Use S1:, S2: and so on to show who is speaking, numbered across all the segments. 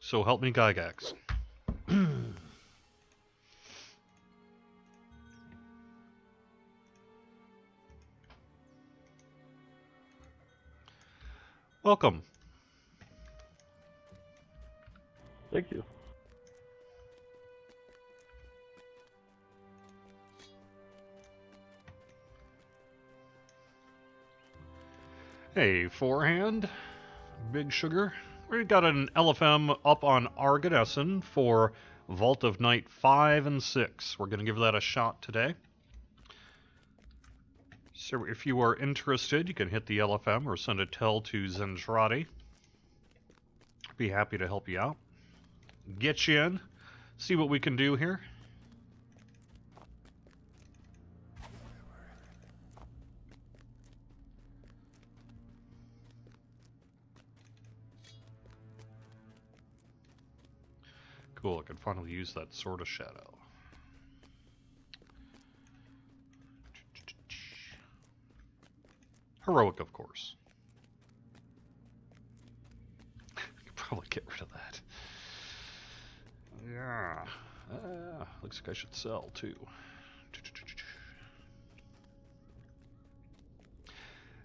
S1: So help me Gygax. Welcome.
S2: Thank you.
S1: Hey, Forehand, Big Sugar. We've got an LFM up on Argonessen for Vault of Night 5 and 6. We're going to give that a shot today. So if you are interested, you can hit the LFM or send a tell to Zentradi. Be happy to help you out. Get you in. See what we can do here. Cool, I can finally use that Sword of Shadow. Heroic, of course. Could probably get rid of that. Yeah. Looks like I should sell, too.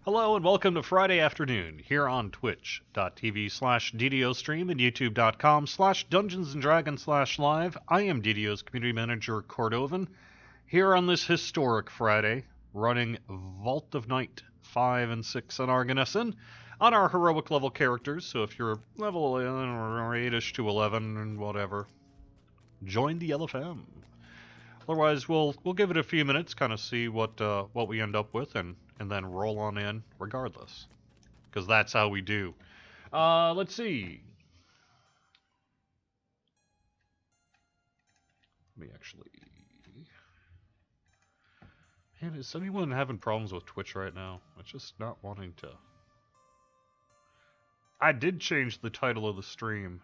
S1: Hello and welcome to Friday afternoon here on twitch.tv/DDO stream and youtube.com/Dungeons&Dragons/live. I am DDO's Community Manager Cordovan here on this historic Friday running Vault of Night 5 and 6 on Argonessen on our heroic level characters. So if you're level 11 or 8ish to 11 and whatever, join the LFM. Otherwise, we'll give it a few minutes, kind of see what we end up with, and then roll on in regardless, because that's how we do. Let's see. Let me actually. Man, is anyone having problems with Twitch right now? It's just not wanting to. I did change the title of the stream.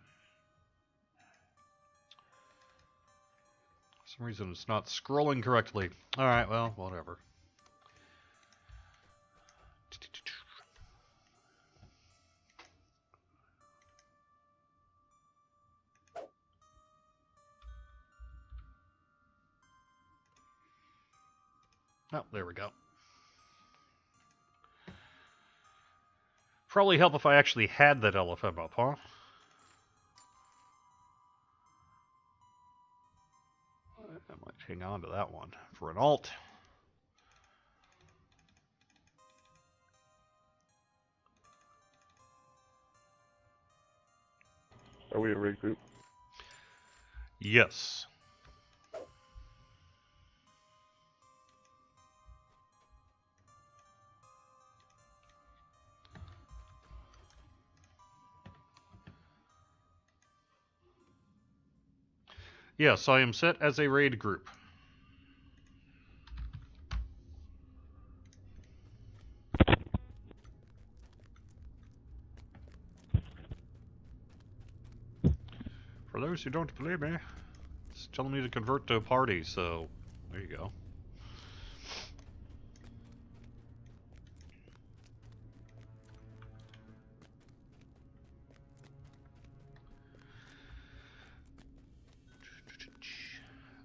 S1: For some reason it's not scrolling correctly. Alright, well, whatever. Oh, there we go. Probably help if I actually had that LFM up, huh? I might hang on to that one for an alt.
S2: Are we a raid group?
S1: Yes. Yes, I am set as a raid group. For those who don't believe me, it's telling me to convert to a party, so there you go.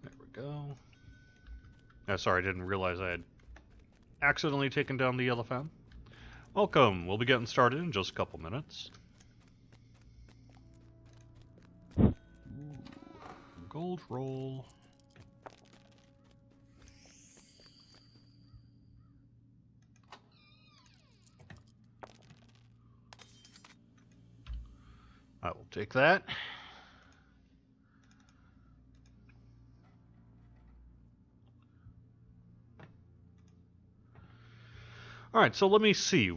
S1: There we go. Sorry, I didn't realize I had accidentally taken down the LFM. Welcome, we'll be getting started in just a couple minutes. Ooh, gold roll. I will take that. Alright, so let me see.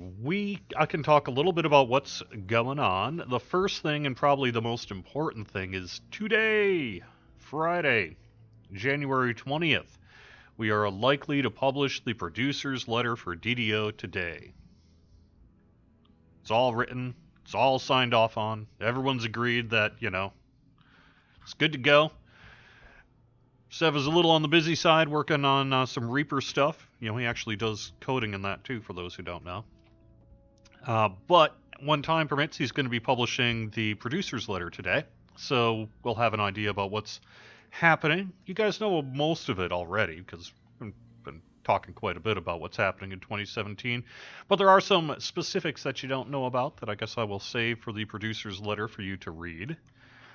S1: I can talk a little bit about what's going on. The first thing, and probably the most important thing, is today, Friday, January 20th. We are likely to publish the producer's letter for DDO today. It's all written. It's all signed off on. Everyone's agreed that, it's good to go. Sev is a little on the busy side working on some Reaper stuff. He actually does coding in that too, for those who don't know. But when time permits, he's going to be publishing the producer's letter today. So we'll have an idea about what's happening. You guys know most of it already because I've been talking quite a bit about what's happening in 2017. But there are some specifics that you don't know about that I guess I will save for the producer's letter for you to read.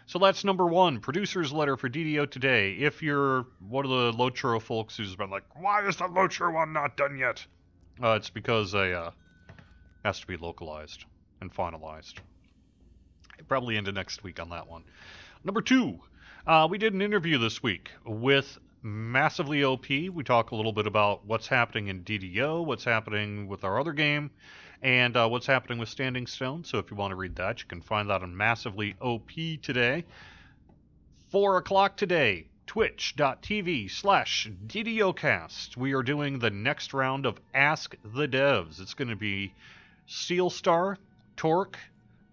S1: So that's number one, producer's letter for DDO today. If you're one of the Lotro folks who's been like, why is the Lotro one not done yet? It's because it has to be localized and finalized. Probably into next week on that one. Number two, we did an interview this week with Massively OP. We talk a little bit about what's happening in DDO, what's happening with our other game, and what's happening with Standing Stone. So if you want to read that, you can find that on Massively OP today. 4 o'clock today, twitch.tv/DDOcast. We are doing the next round of Ask the Devs. It's going to be Steelstar, Torque,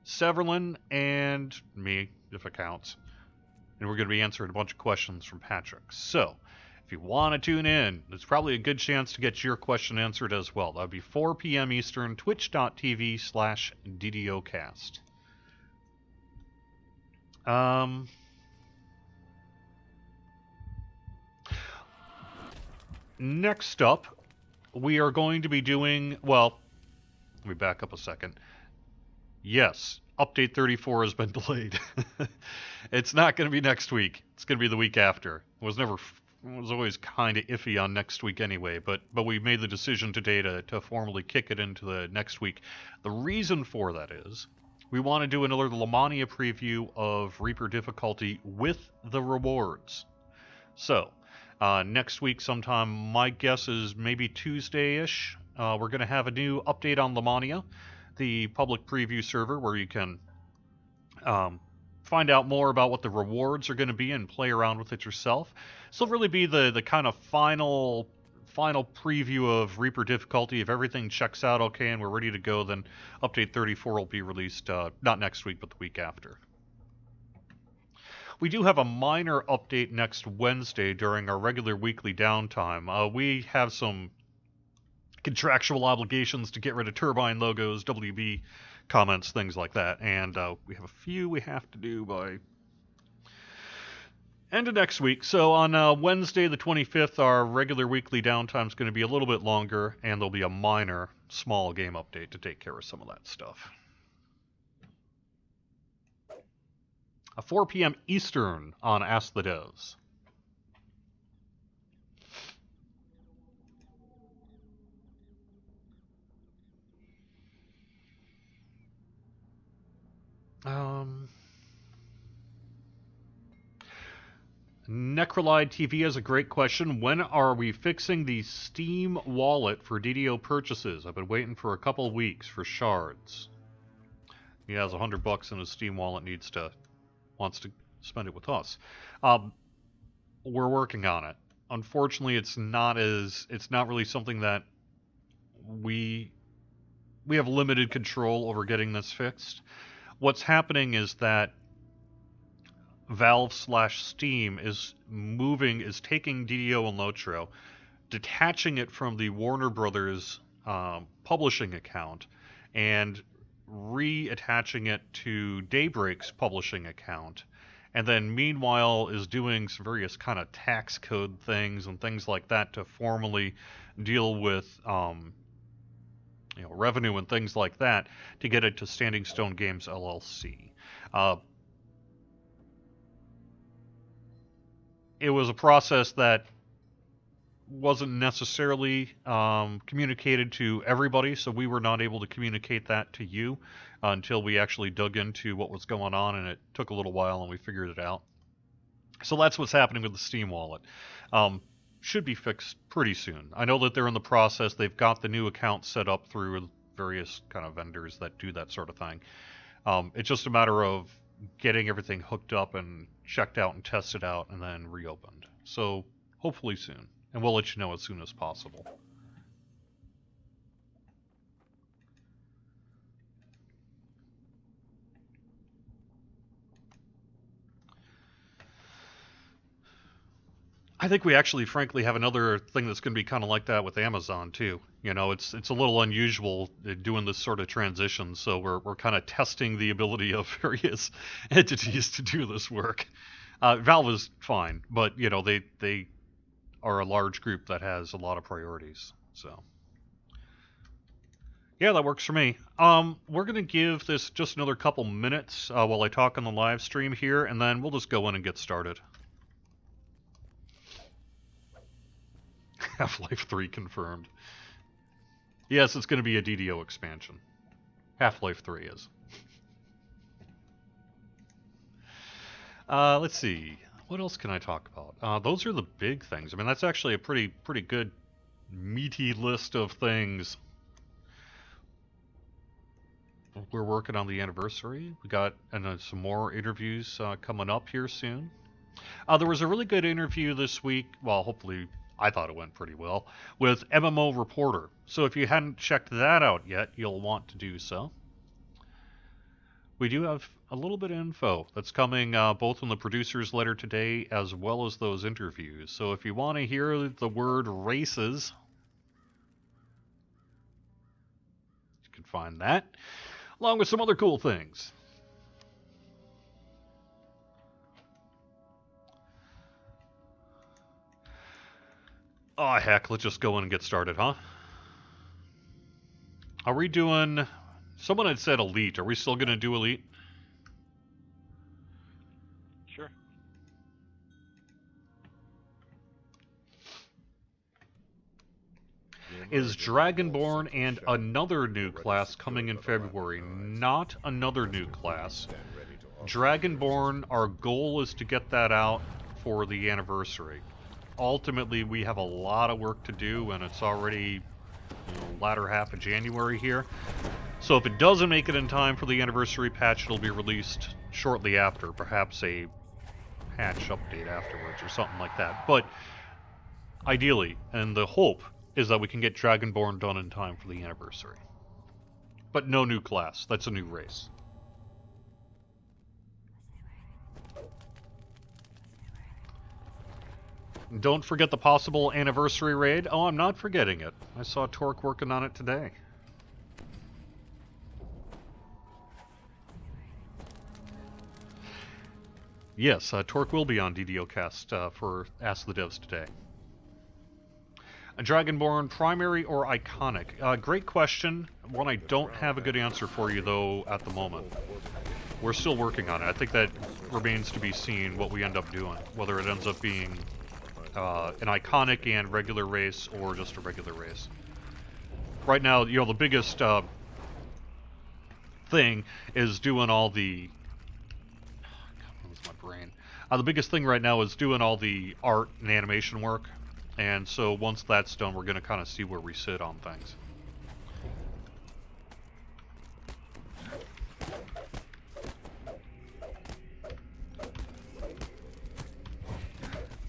S1: Severlin, and me, if it counts. And we're going to be answering a bunch of questions from Patrick. So, if you want to tune in, there's probably a good chance to get your question answered as well. That would be 4 p.m. Eastern, twitch.tv/DDOcast. Next up, we are going to be doing, well, let me back up a second. Yes, Update 34 has been delayed. It's not going to be next week. It's going to be the week after. It was always kind of iffy on next week anyway, but we made the decision today to formally kick it into the next week. The reason for that is we want to do another Lamania preview of Reaper difficulty with the rewards. So, next week sometime, my guess is maybe Tuesday-ish, we're going to have a new update on Lamania, the public preview server where you can find out more about what the rewards are going to be and play around with it yourself. So it'll really be the kind of final preview of Reaper difficulty. If everything checks out okay and we're ready to go, then Update 34 will be released not next week, but the week after. We do have a minor update next Wednesday during our regular weekly downtime. We have some contractual obligations to get rid of turbine logos, WB comments, things like that, and we have a few we have to do by end of next week. So on Wednesday the 25th, our regular weekly downtime is going to be a little bit longer, and there'll be a minor, small game update to take care of some of that stuff. 4 p.m. Eastern on Ask the Devs. Necrolide TV has a great question. When are we fixing the Steam wallet for DDO purchases? I've been waiting for a couple weeks for shards. He has $100 in his Steam wallet, wants to spend it with us. We're working on it. Unfortunately, it's not really something that we have limited control over getting this fixed. What's happening is that Valve/Steam is taking DDO and Lotro, detaching it from the Warner Brothers publishing account, and reattaching it to Daybreak's publishing account, and then meanwhile is doing some various kind of tax code things and things like that to formally deal with revenue and things like that to get it to Standing Stone Games LLC. It was a process that wasn't necessarily communicated to everybody, so we were not able to communicate that to you until we actually dug into what was going on, and it took a little while and we figured it out. So that's what's happening with the Steam wallet. Should be fixed pretty soon. I know that they're in the process. They've got the new account set up through various kind of vendors that do that sort of thing. It's just a matter of getting everything hooked up and checked out and tested out and then reopened. So hopefully soon. And we'll let you know as soon as possible. I think we actually, frankly, have another thing that's going to be kind of like that with Amazon too. You know, it's a little unusual doing this sort of transition, so we're kind of testing the ability of various entities to do this work. Valve is fine, but you know they are a large group that has a lot of priorities. So yeah, that works for me. We're gonna give this just another couple minutes while I talk on the live stream here, and then we'll just go in and get started. Half-Life 3 confirmed. Yes, it's going to be a DDO expansion. Half-Life 3 is. Let's see. What else can I talk about? Those are the big things. I mean, that's actually a pretty good, meaty list of things. We're working on the anniversary. We got some more interviews coming up here soon. There was a really good interview this week. Well, hopefully, I thought it went pretty well, with MMO Reporter. So if you hadn't checked that out yet, you'll want to do so. We do have a little bit of info that's coming both in the producer's letter today as well as those interviews. So if you want to hear the word races, you can find that, along with some other cool things. Oh, heck, let's just go in and get started, huh? Are we doing... Someone had said Elite. Are we still going to do Elite?
S2: Sure.
S1: Is Dragonborn and another new class coming in February? Not another new class. Dragonborn, our goal is to get that out for the anniversary. Ultimately, we have a lot of work to do, and it's already latter half of January here. So if it doesn't make it in time for the anniversary patch, it'll be released shortly after, perhaps a patch update afterwards or something like that. But ideally, and the hope, is that we can get Dragonborn done in time for the anniversary. But no new class, that's a new race. Don't forget the possible anniversary raid. Oh, I'm not forgetting it. I saw Torque working on it today. Yes, Torque will be on DDO Cast for Ask the Devs today. A Dragonborn, primary or iconic? Great question. One I don't have a good answer for you, though, at the moment. We're still working on it. I think that remains to be seen what we end up doing, whether it ends up being an iconic and regular race, or just a regular race. Right now, you know, the biggest thing is doing all the... God, what's my brain? The biggest thing right now is doing all the art and animation work, and so once that's done, we're going to kind of see where we sit on things.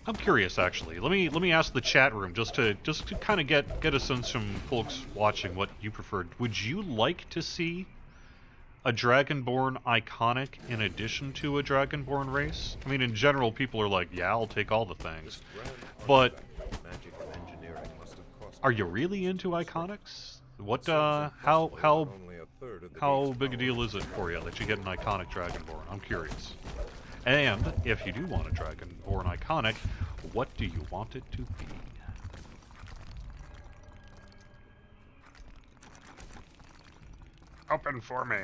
S1: I'm curious, actually. Let me ask the chat room just to kind of get a sense from folks watching what you preferred. Would you like to see a Dragonborn iconic in addition to a Dragonborn race? I mean, in general, people are like, yeah, I'll take all the things. But are you really into iconics? What how big a deal is it for you that you get an iconic Dragonborn? I'm curious. And if you do want a Dragonborn iconic, what do you want it to be? Open for me.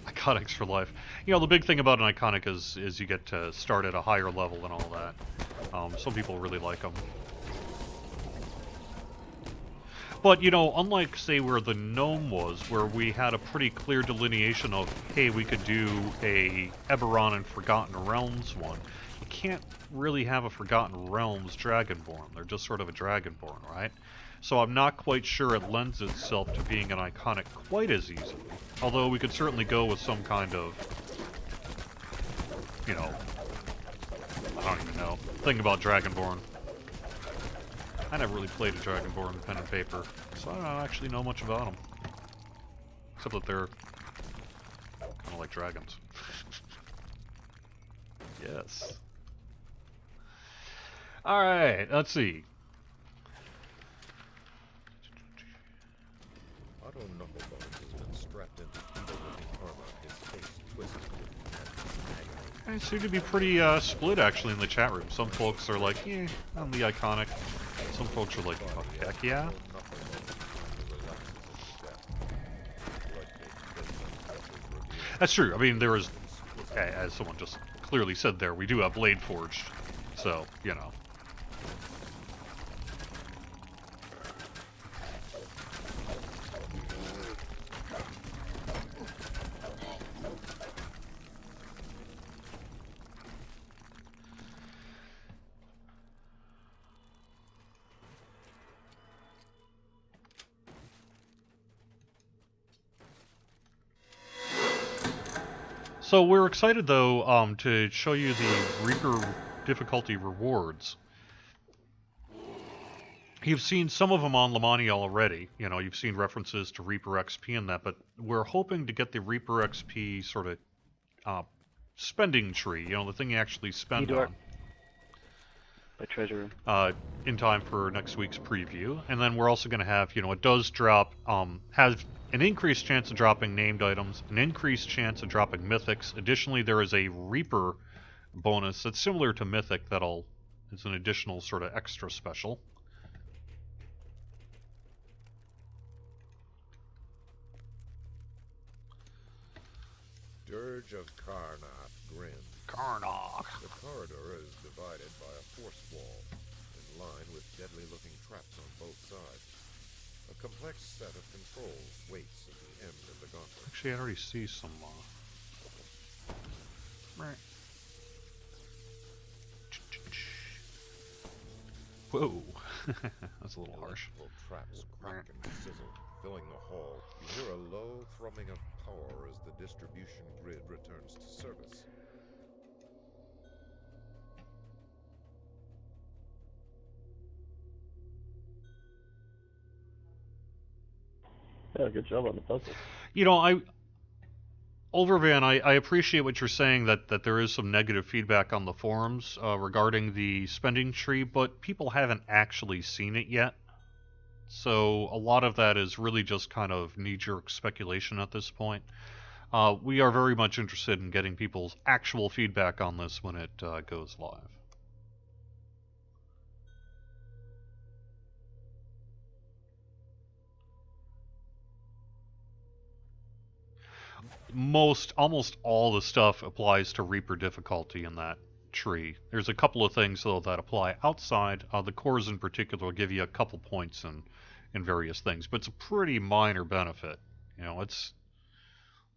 S1: Iconics for life. You know, the big thing about an iconic is you get to start at a higher level and all that. Some people really like them. But, you know, unlike, say, where the Gnome was, where we had a pretty clear delineation of, hey, we could do a Eberron and Forgotten Realms one, you can't really have a Forgotten Realms Dragonborn. They're just sort of a Dragonborn, right? So I'm not quite sure it lends itself to being an iconic quite as easily. Although we could certainly go with some kind of, you know, I don't even know, thing about Dragonborn. I never really played a Dragonborn pen and paper, so I don't actually know much about them. Except that they're kind of like dragons. Yes. Alright, let's see.
S3: Otto Knucklebones has been strapped into evil-looking armor, his face twisted with agony.
S1: They seem to be pretty split actually in the chat room. Some folks are like, eh, I'm the iconic. Some folks are like, oh, heck yeah. That's true. I mean, there is, as someone just clearly said there, we do have Blade Forged. So, you know. So we're excited though to show you the Reaper difficulty rewards. You've seen some of them on Lamani already. You know, you've seen references to Reaper XP and that, but we're hoping to get the Reaper XP sort of spending tree. You know, the thing you actually spend on.
S2: By treasure room.
S1: In time for next week's preview. And then we're also going to have, you know, it does drop, has an increased chance of dropping named items, an increased chance of dropping mythics. Additionally, there is a Reaper bonus that's similar to Mythic it's an additional sort of extra special.
S3: Dirge of Karnak grins.
S1: Karnak.
S3: The corridor is divided by a force wall, in line with deadly-looking traps on both sides. A complex set of controls waits at the end of the gauntlet.
S1: Actually, I already see some, Right. Whoa. That's a little harsh.
S3: Electrical traps crack and sizzle, filling the hall. You hear a low thrumming of power as the distribution grid returns to service.
S2: Yeah, good job on the puzzle.
S1: You know, Overvan, I appreciate what you're saying that there is some negative feedback on the forums regarding the spending tree, but people haven't actually seen it yet. So a lot of that is really just kind of knee-jerk speculation at this point. We are very much interested in getting people's actual feedback on this when it goes live. Almost all the stuff applies to Reaper difficulty in that tree. There's a couple of things though that apply outside. The cores in particular will give you a couple points in various things, but it's a pretty minor benefit. You know, it's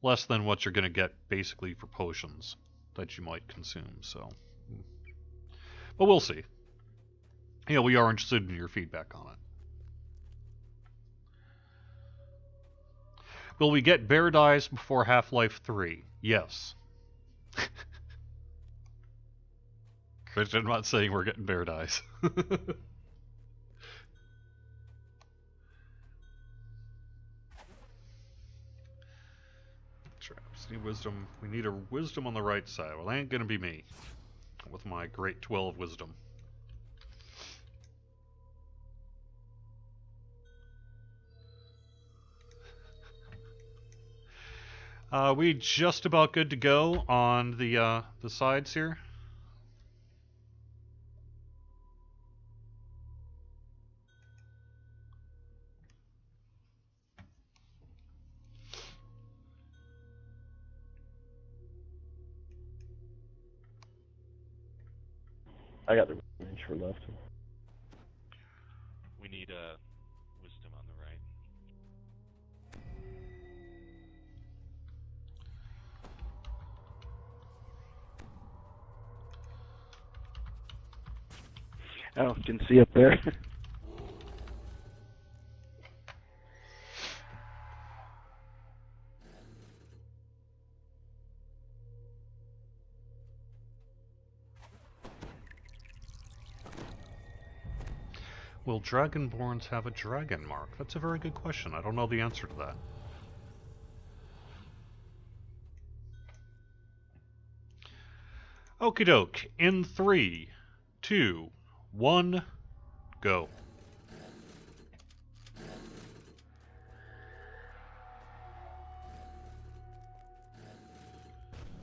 S1: less than what you're going to get basically for potions that you might consume. So, but we'll see. You know, we are interested in your feedback on it. Will we get Bear Dies before Half-Life 3? Yes. Christian, I'm not saying we're getting Bear Dies. Traps. Need wisdom. We need a wisdom on the right side. Well, that ain't gonna be me. With my great 12 wisdom. We just about good to go on the sides here.
S2: I got the range for left.
S4: We need wisdom on the right.
S2: Oh, didn't see up there.
S1: Will Dragonborns have a dragon mark? That's a very good question. I don't know the answer to that. Okie doke. In 3, 2, 1, go.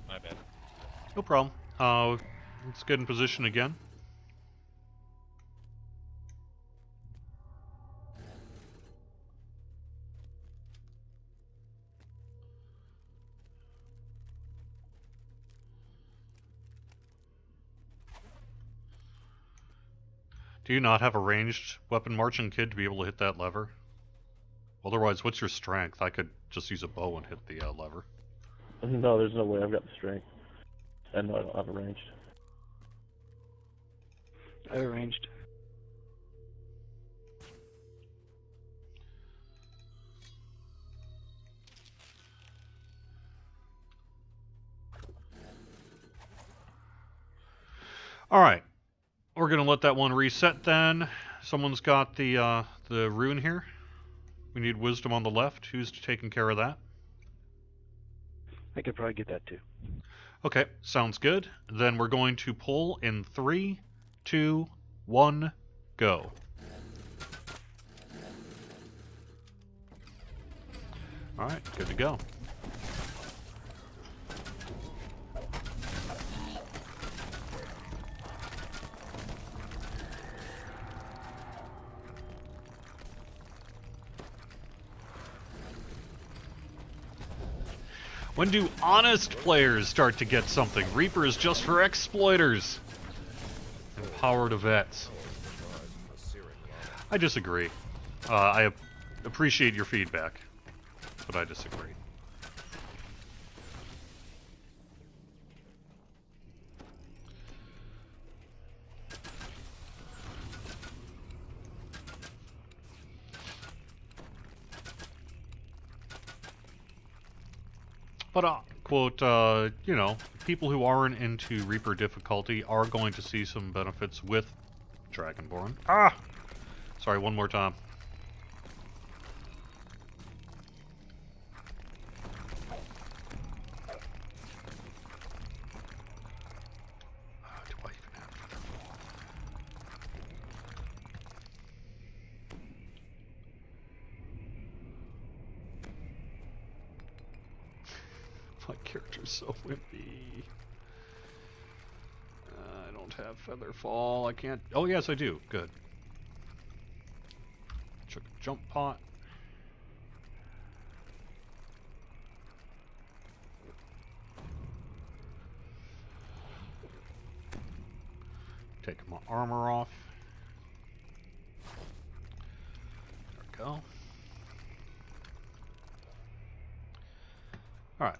S4: My bad.
S1: No problem. Let's get in position again. Do you not have a ranged weapon marching kid to be able to hit that lever? Otherwise, what's your strength? I could just use a bow and hit the lever.
S2: No, there's no way. I've got the strength. And no, I don't have a ranged.
S5: I arranged.
S1: Alright. We're gonna let that one reset then. Someone's got the rune here. We need wisdom on the left. Who's taking care of that?
S5: I could probably get that too.
S1: Okay, sounds good. Then we're going to pull in 3, 2, 1, go. Alright, good to go. When do honest players start to get something? Reaper is just for exploiters. Empower to vets. I disagree. I appreciate your feedback, but I disagree. But, quote, you know, people who aren't into Reaper difficulty are going to see some benefits with Dragonborn. Ah! Sorry, one more time. Do I even have Featherfall? My character's so wimpy. I don't have Featherfall. I can't... Oh, yes, I do. Good. Chuck a jump pot. Take my armor off. There we go. Alright.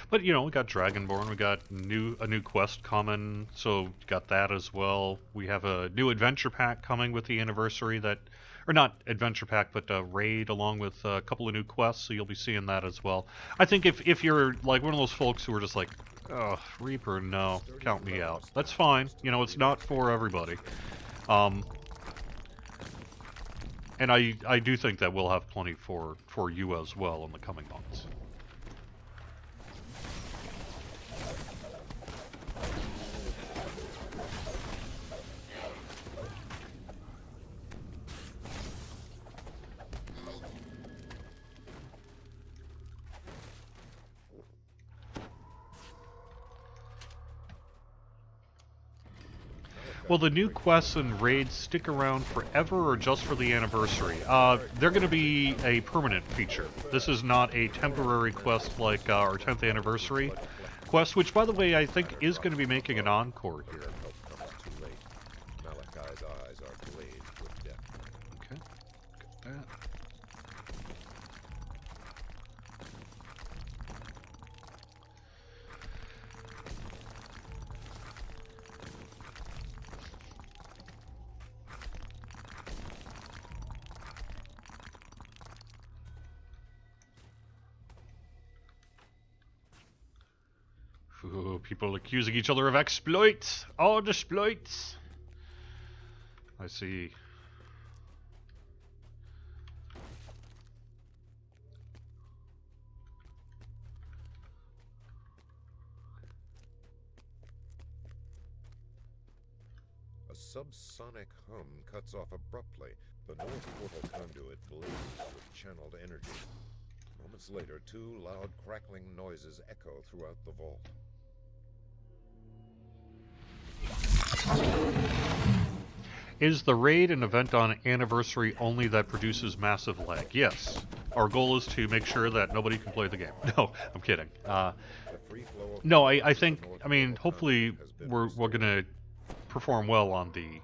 S1: But, you know, we got Dragonborn, we got a new quest coming, so got that as well. We have a new adventure pack coming with the anniversary that... Or not adventure pack, but raid along with a couple of new quests, so you'll be seeing that as well. I think if you're like one of those folks who are just like, ugh, Reaper, no, count me out. That's fine. You know, it's not for everybody. And I do think that we'll have plenty for you as well in the coming months. Will the new quests and raids stick around forever or just for the anniversary? They're going to be a permanent feature. This is not a temporary quest like our 10th anniversary quest, which, by the way, I think is going to be making an encore here. Okay, got that. Ooh, people accusing each other of exploits. All exploits. I see.
S3: A subsonic hum cuts off abruptly. The north portal conduit blazes with channeled energy. Moments later, two loud crackling noises echo throughout the vault.
S1: Is the raid an event on anniversary only that produces massive lag? Yes. Our goal is to make sure that nobody can play the game. No, I'm kidding.
S3: The free flow of
S1: No, I
S3: power to
S1: think,
S3: the north
S1: I mean,
S3: portal
S1: hopefully
S3: conduit has been
S1: we're
S3: restored.
S1: gonna perform well on the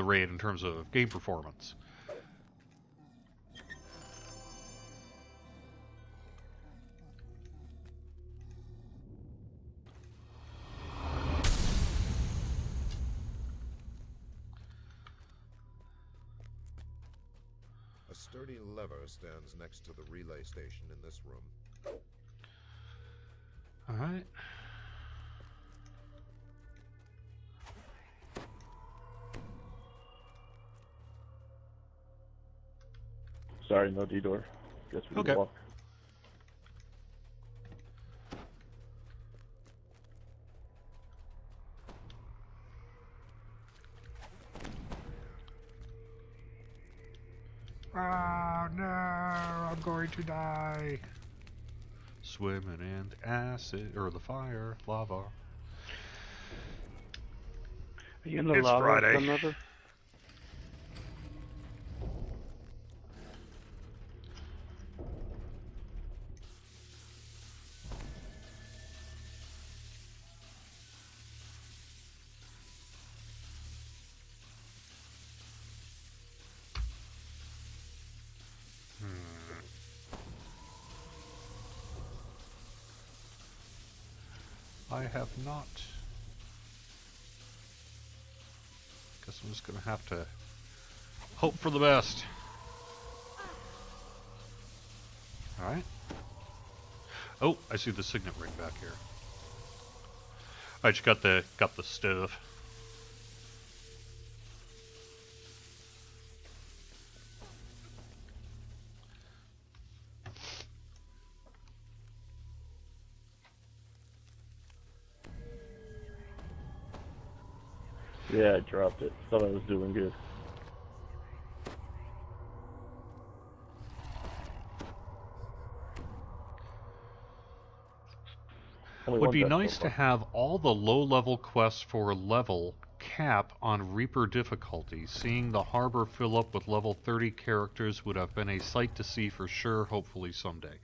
S1: raid in terms of game performance.
S3: A sturdy lever stands next to the relay station in this room.
S1: All right.
S2: Sorry, no D-door. Guess we
S1: Okay.
S2: can walk.
S1: Oh no, I'm going to die. Swimming in acid, or the fire, lava.
S5: Are you in the
S1: It's
S5: lava,
S1: Friday.
S5: Sun River?
S1: I have not. Guess I'm just gonna have to hope for the best. Alright. Oh, I see the signet ring back here. I just got the stuff.
S2: Yeah, I dropped it. Thought I was doing good. Only
S1: Would
S2: one
S1: be
S2: death so
S1: nice to
S2: far.
S1: have all the low-level quests for level cap on Reaper difficulty. Seeing the harbor fill up with level 30 characters would have been a sight to see for sure, hopefully someday.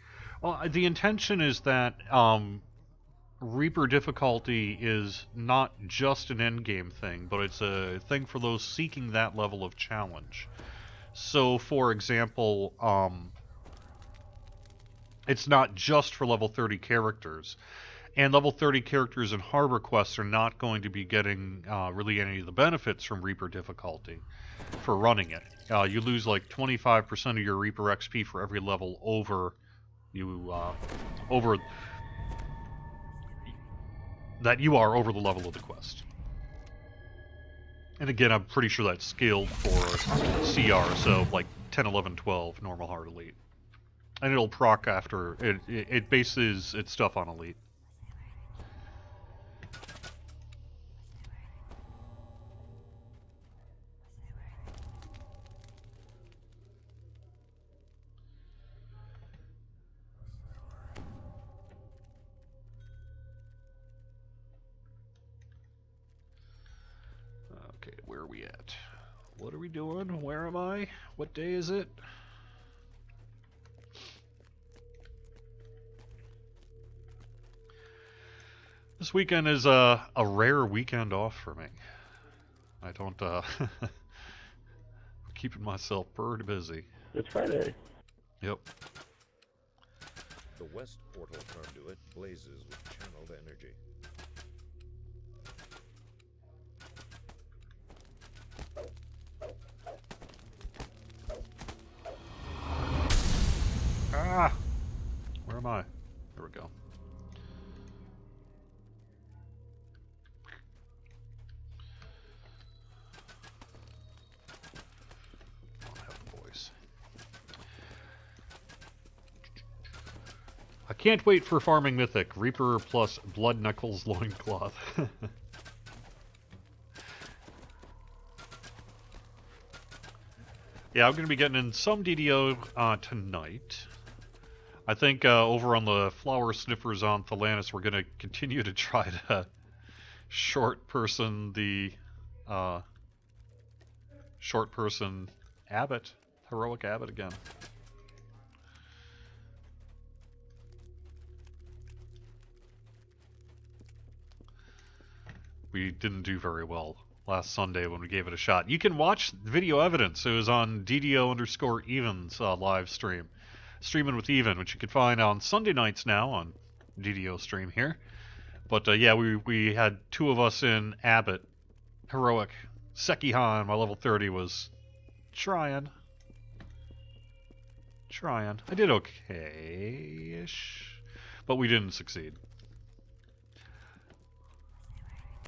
S1: Well, the intention is that Reaper difficulty is not just an endgame thing, but it's a thing for those seeking that level of challenge. So, for example, it's not just for level 30 characters. And level 30 characters in Harbor Quests are not going to be getting really any of the benefits from Reaper difficulty for running it. You lose like 25% of your Reaper XP for every level over that you are over the level of the quest. And again, I'm pretty sure that's scaled for CR, so like 10, 11, 12, normal, hard, elite. And it'll proc after, it bases its stuff on elite. Okay, where are we at? What are we doing? Where am I? What day is it? This weekend is a rare weekend off for me. I don't, keeping myself pretty busy.
S2: It's Friday.
S1: Yep.
S3: The west portal conduit blazes with channeled energy.
S1: Ah! Where am I? can't wait for farming Mythic. Reaper plus Blood Knuckles Loincloth. Yeah, I'm going to be getting in some DDO tonight. I think over on the Flower Sniffers on Thelanis, we're going to continue to try to short person the Abbot, heroic Abbot again. We didn't do very well last Sunday when we gave it a shot. You can watch video evidence. It was on DDO_Evens live stream. Streaming with Even, which you can find on Sunday nights now on DDO stream here. But yeah, we had two of us in Abbot. Heroic. Sekihan, my level 30, was trying. I did okay-ish. But we didn't succeed.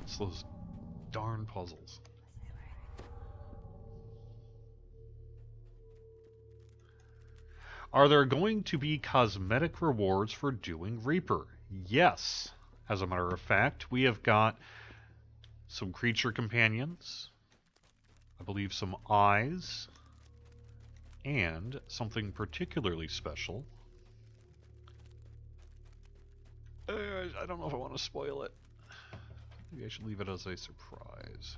S1: It's those darn puzzles. Are there going to be cosmetic rewards for doing Reaper? Yes. As a matter of fact, we have got some creature companions, I believe some eyes, and something particularly special. I don't know if I want to spoil it. Maybe I should leave it as a surprise.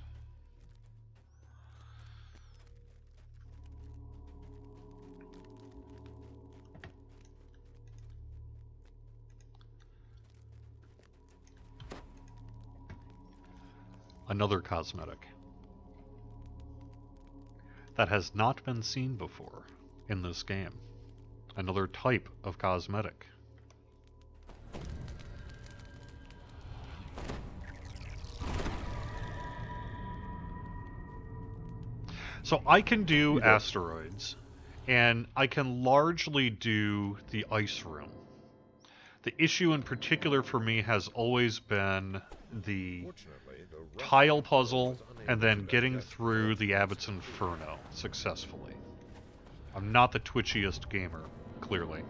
S1: Another cosmetic that has not been seen before in this game. Another type of cosmetic. So I can do asteroids, and I can largely do the ice room. The issue in particular for me has always been the tile puzzle and then getting through the Abbot's Inferno successfully. I'm not the twitchiest gamer, clearly.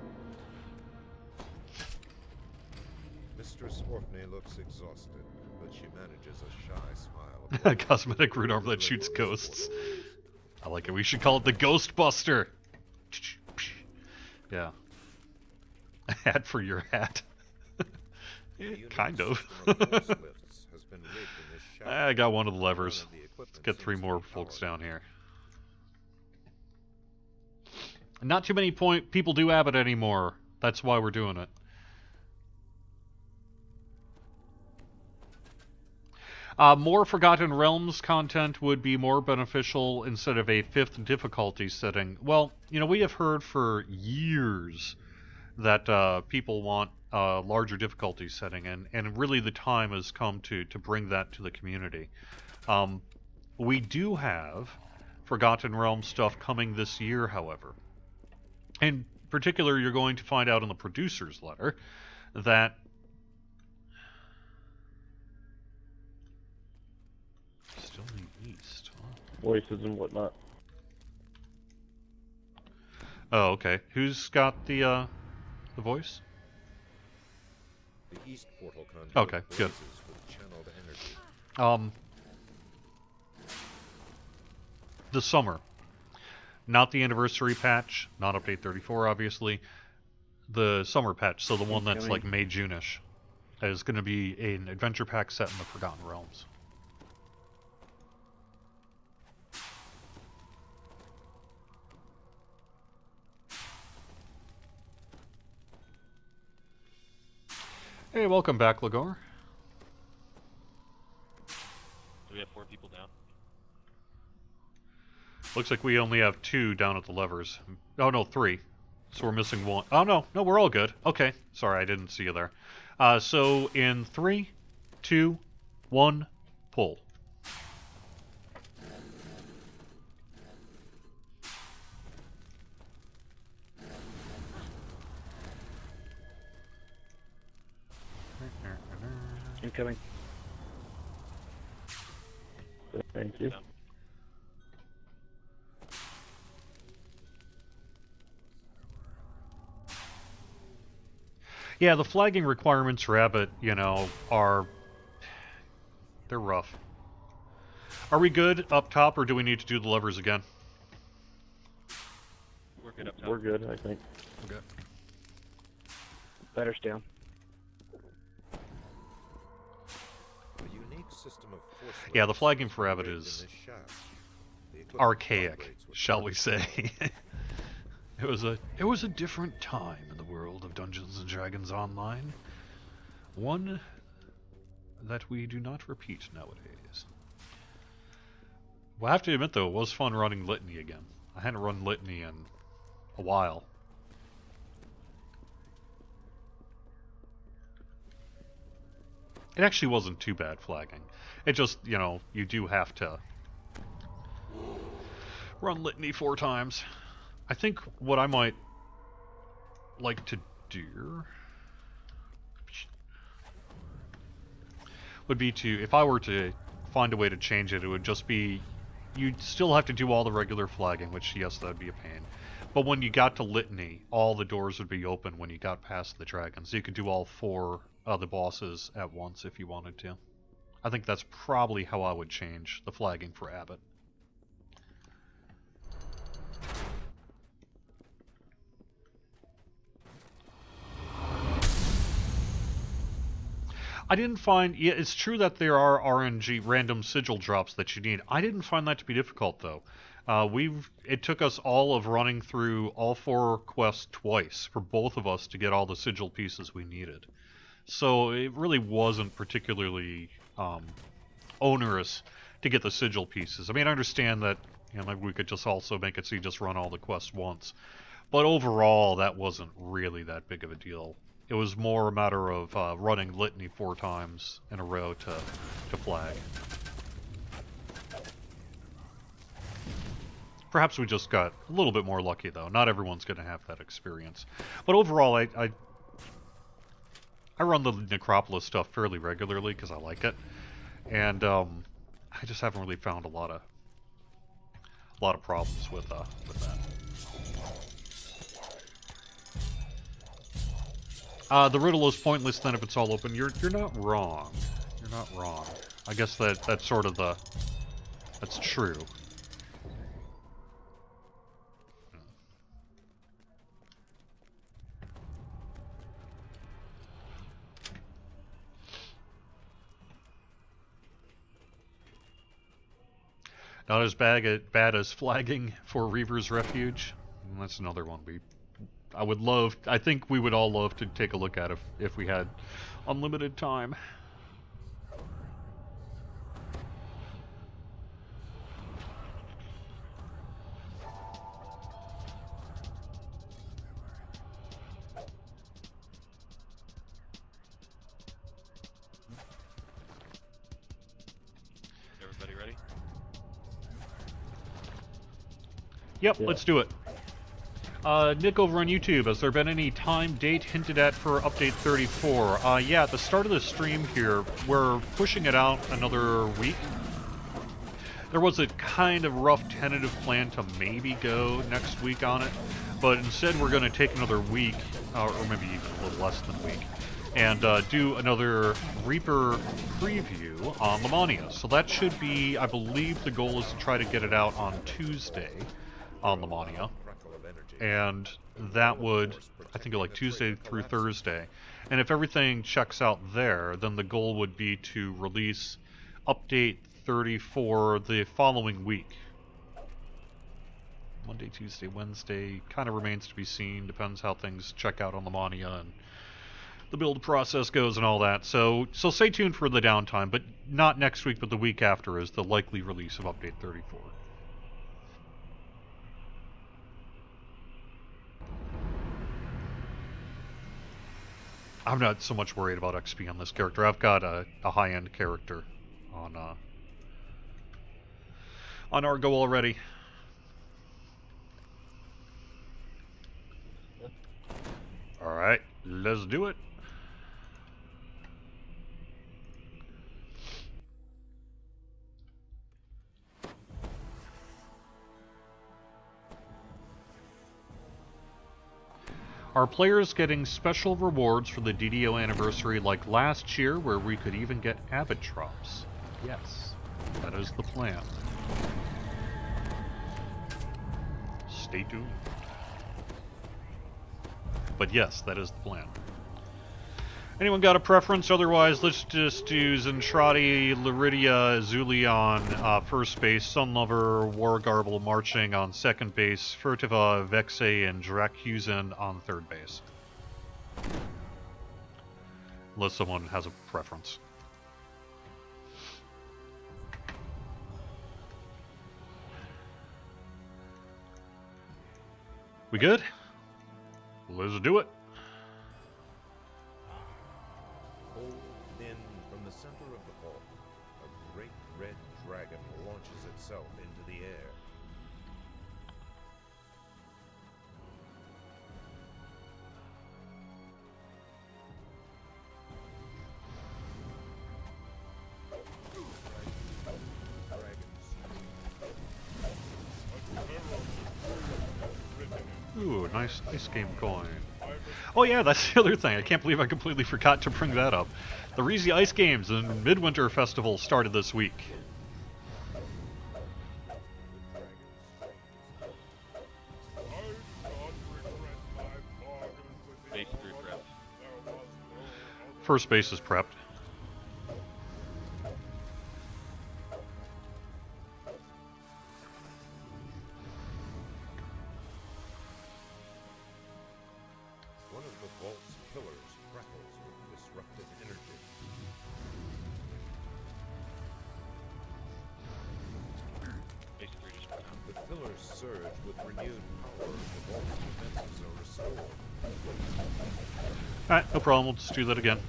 S3: Mistress Orpney looks exhausted, but she manages a shy smile.
S1: Cosmetic root armor that shoots ghosts. I like it. We should call it the Ghostbuster. Yeah. A hat for your hat. Yeah, kind of. I got one of the levers. Let's get 3 more folks down here. Not too many people do Abbot anymore. That's why we're doing it. More Forgotten Realms content would be more beneficial instead of a 5th difficulty setting. Well, you know, we have heard for years that people want a larger difficulty setting, and really the time has come to bring that to the community. We do have Forgotten Realms stuff coming this year, however. In particular, you're going to find out in the producer's letter that still in the east, huh?
S2: Voices and whatnot.
S1: Oh, okay. Who's got the voice?
S3: The east portal conduit
S1: Okay, good.
S3: with channeled energy.
S1: The summer. Not the anniversary patch, not update 34, obviously. The summer patch, so the one that's like May, June-ish, is going to be an adventure pack set in the Forgotten Realms. Hey, welcome back, Lagor.
S4: Do we have 4 people down?
S1: Looks like we only have 2 down at the levers. Oh, no, 3. So we're missing 1. Oh, no, we're all good. Okay, sorry, I didn't see you there. So in 3, 2, 1, pull.
S5: Incoming.
S2: Thank you.
S1: Yeah, the flagging requirements for Abbot, they're rough. Are we good up top, or do we need to do the levers again?
S4: We're good up top.
S2: We're good, I think.
S1: Okay.
S5: Ladder's down.
S3: A unique system of force
S1: Yeah, the
S3: levers
S1: flagging
S3: is
S1: for Abbot
S3: engraved
S1: is
S3: in this shaft. The equipment
S1: archaic,
S3: vibrates with
S1: shall we say. It was a different time in the world of Dungeons and Dragons Online. One that we do not repeat nowadays. Well, I have to admit though, it was fun running Litany again. I hadn't run Litany in a while. It actually wasn't too bad flagging. It just, you do have to run Litany 4 times. I think what I might like to do would be to, if I were to find a way to change it, it would just be, you'd still have to do all the regular flagging, which, yes, that would be a pain. But when you got to Litany, all the doors would be open when you got past the dragons. So you could do all 4 of the bosses at once if you wanted to. I think that's probably how I would change the flagging for Abbot. I didn't find... Yeah, it's true that there are RNG random sigil drops that you need. I didn't find that to be difficult, though. It took us all of running through all 4 quests twice for both of us to get all the sigil pieces we needed. So it really wasn't particularly onerous to get the sigil pieces. I mean, I understand that maybe we could just also make it so you just run all the quests once. But overall, that wasn't really that big of a deal. It was more a matter of running Litany 4 times in a row to flag. Perhaps we just got a little bit more lucky, though. Not everyone's going to have that experience. But overall, I run the Necropolis stuff fairly regularly because I like it. And I just haven't really found a lot of problems with that. The riddle is pointless then if it's all open. You're not wrong. You're not wrong. I guess that's sort of that's true. Not as bad as flagging for Reaver's Refuge. That's another one I think we would all love to take a look at if we had unlimited time.
S4: Everybody ready?
S1: Yep,
S2: Yeah.
S1: let's do it. Nick over on YouTube, has there been any time date hinted at for update 34? Yeah, at the start of the stream here, we're pushing it out another week. There was a kind of rough tentative plan to maybe go next week on it, but instead we're going to take another week, or maybe even a little less than a week, and do another Reaper preview on Lamania. So that should be, I believe the goal is to try to get it out on Tuesday on Lamania. And that would, I think, like Tuesday through Thursday. And if everything checks out there, then the goal would be to release update 34 the following week. Monday, Tuesday, Wednesday, kind of remains to be seen. Depends how things check out on Lamania and the build process goes and all that. So stay tuned for the downtime, but not next week, but the week after is the likely release of update 34. I'm not so much worried about XP on this character. I've got a high-end character on Argo already. Alright, let's do it. Are players getting special rewards for the DDO anniversary like last year, where we could even get Abbot drops? Yes, that is the plan. Stay tuned. But yes, that is the plan. Anyone got a preference? Otherwise, let's just do Zentradi, Liridia, Zuli on first base, Sunlover, Wargarble marching on second base, Furtiva, Vexe, and Dracusen on third base. Unless someone has a preference. We good? Let's do it.
S3: Pulled thin from the center of the vault, a great red dragon launches itself into the air.
S1: Ooh, nice ice game coin. Oh yeah, that's the other thing. I can't believe I completely forgot to bring that up. The Reezy Ice Games and Midwinter Festival started this week.
S4: Base 3 prep.
S1: First base is prepped.
S3: One of the vault's pillars crackles with disruptive energy.
S4: Base 3 just went out.
S3: The pillars surge with renewed power. The vault's defenses are restored.
S1: Alright, no problem. We'll just do that again.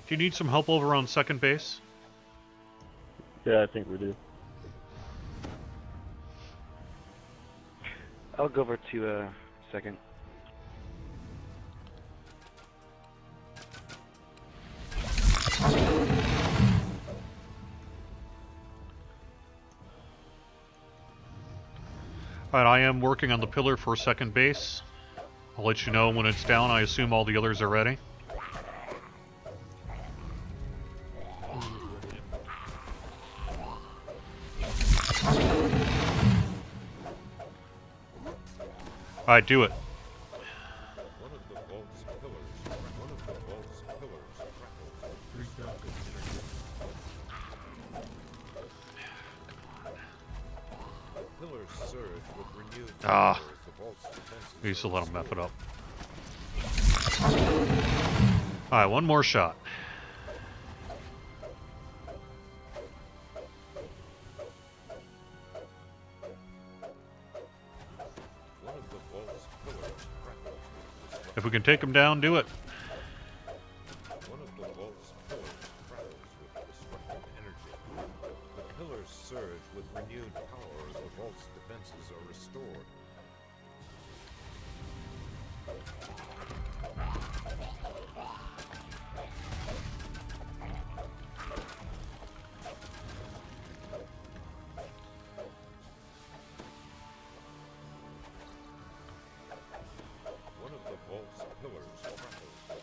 S1: Do you need some help over on second base?
S2: Yeah, I think we do.
S5: I'll go over to second.
S1: Alright, I am working on the pillar for second base. I'll let you know when it's down. I assume all the others are ready. Alright, do it.
S3: One of the vault's pillars. One of the vault's pillars crackles with disruptive energy. The pillars surge with renewed power as the vault's defenses
S1: I used to
S3: are
S1: let him F
S3: restored.
S1: it up. Alright, one more shot.
S3: One of the vault's pillars crackles with disruptive
S1: If we can take him down, do it.
S3: One of the vault's pillars crackles with disruptive energy. The pillars surge with renewed power as the vault's defenses are restored. One of the vault's pillars crackles with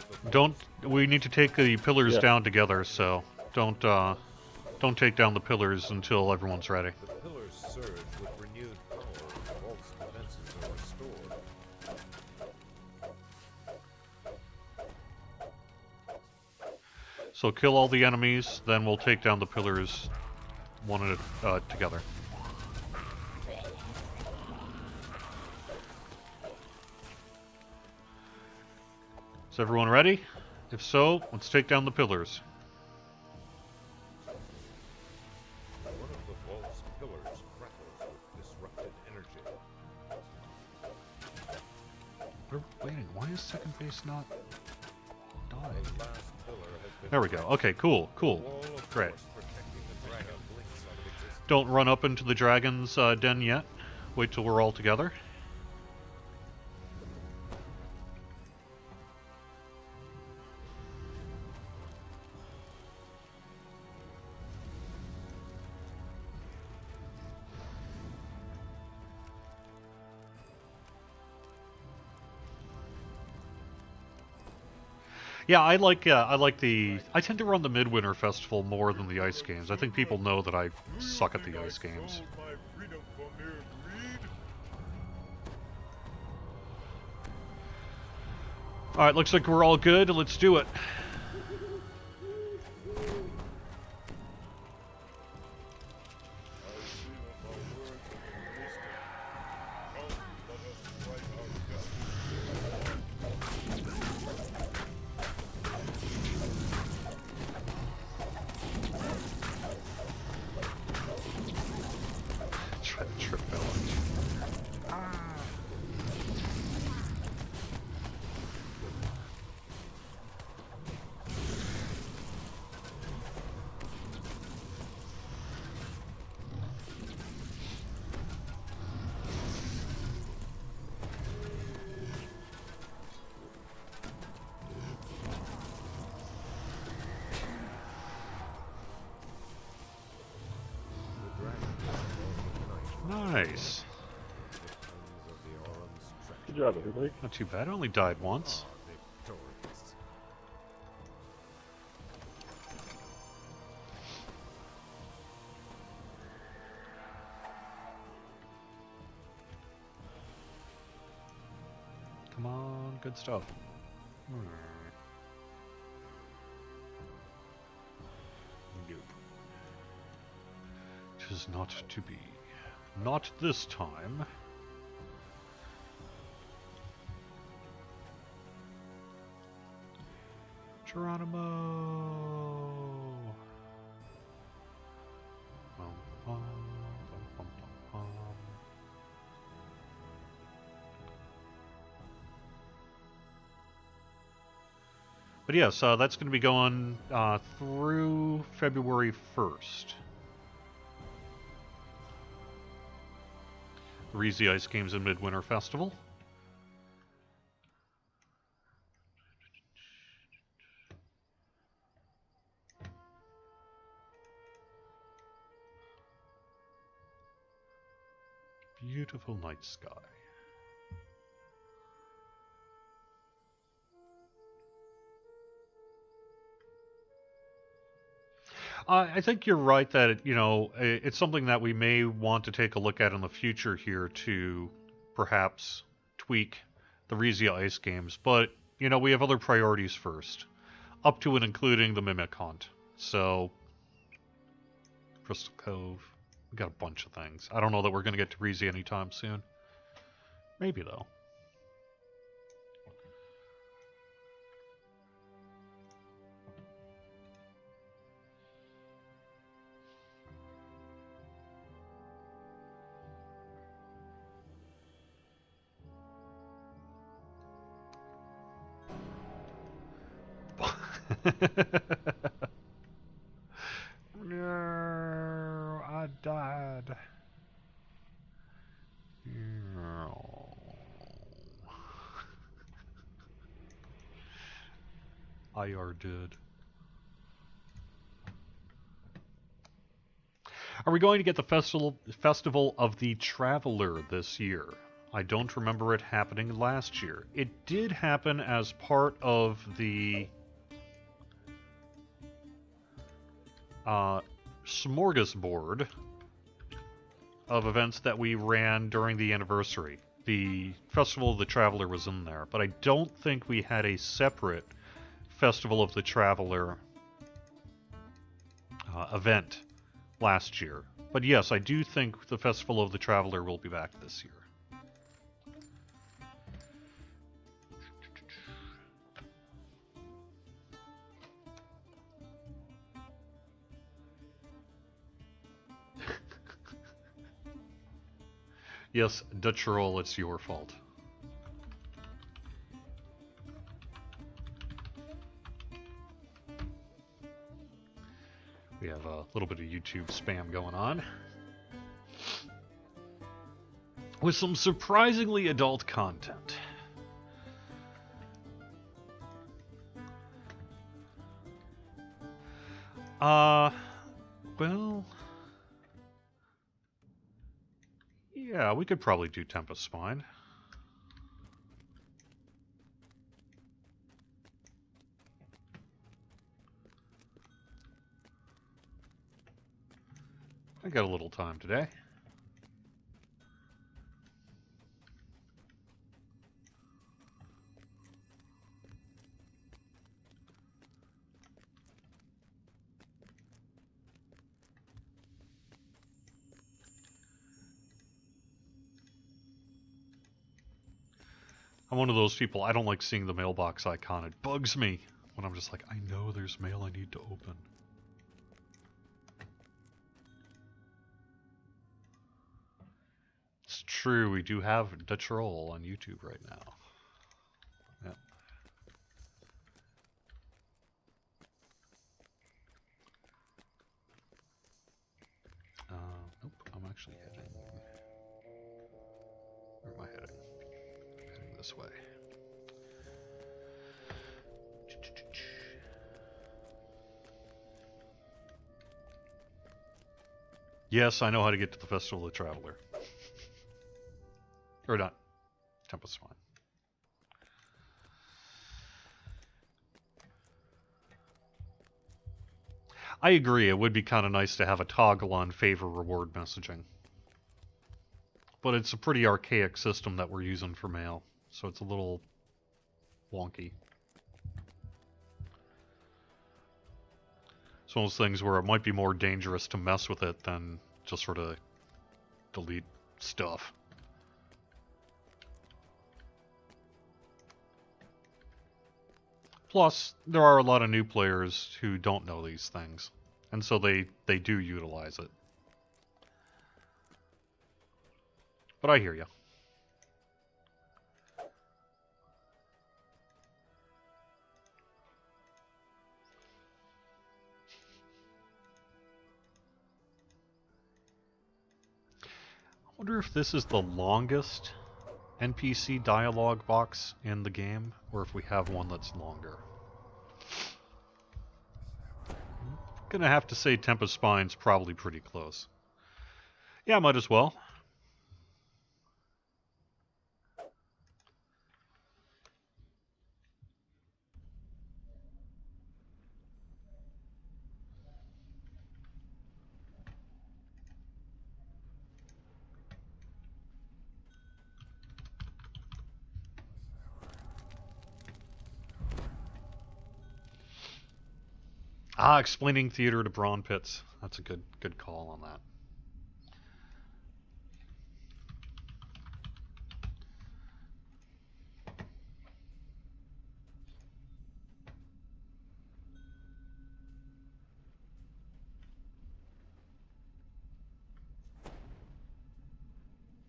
S3: disruptive.
S1: Don't. We need to take the pillars
S2: Yeah.
S1: down together, so don't take down the pillars until everyone's ready.
S3: The pillars surge with renewed power as the vault's defenses are restored.
S1: So kill all the enemies, then we'll take down the pillars one at together. Is everyone ready? If so, let's take down the pillars.
S3: One of the vault's pillars crackles with disruptive energy.
S1: We're waiting. Why is second base not
S3: The
S1: died?
S3: last pillar has been
S1: There we go. Okay, cool, cool.
S3: wall of
S1: Great.
S3: force protecting the dragon blinks out of existence.
S1: Don't run up into the dragon's den yet. Wait till we're all together. Yeah, I tend to run the Midwinter Festival more than the ice games. I think people know that I suck at the ice games. Alright, looks like we're all good. Let's do it. Try to trip balance. Nice.
S2: Good job, everybody.
S1: Not too bad. I only died once. Come on, good stuff. Nope. Tis not to be. Not this time. Geronimo! Bum, bum, bum, bum, bum. But yes, that's going to be going through February 1st. The Reezy Ice Games and Midwinter Festival. Beautiful night sky. I think you're right that it's something that we may want to take a look at in the future here to perhaps tweak the Reezy Ice Games, but we have other priorities first, up to and including the Mimic Hunt. So, Crystal Cove, we got a bunch of things. I don't know that we're going to get to Reezy anytime soon. Maybe though. No, I died. No. I are dead. Are we going to get the Festival of the Traveler this year? I don't remember it happening last year. It did happen as part of the smorgasbord of events that we ran during the anniversary. The Festival of the Traveler was in there, but I don't think we had a separate Festival of the Traveler event last year. But yes, I do think the Festival of the Traveler will be back this year. Yes, Dutch Roll, it's your fault. We have a little bit of YouTube spam going on. With some surprisingly adult content. Well... yeah, we could probably do Tempest Spine. I got a little time today. I'm one of those people, I don't like seeing the mailbox icon. It bugs me when I'm just like, I know there's mail I need to open. It's true, we do have the troll on YouTube right now. Yep. Nope, I'm actually heading... Where am I heading? I'm heading this way. Yes, I know how to get to the Festival of the Traveler. Or not. Tempest fine. I agree, it would be kind of nice to have a toggle on favor reward messaging. But it's a pretty archaic system that we're using for mail, so it's a little wonky. It's one of those things where it might be more dangerous to mess with it than just sort of delete stuff. Plus, there are a lot of new players who don't know these things, and so they do utilize it. But I hear you. I wonder if this is the longest NPC dialogue box in the game, or if we have one that's longer. I'm gonna have to say Tempest Spine's probably pretty close. Yeah, might as well. Ah, explaining theater to Brawn Pits. That's a good call on that.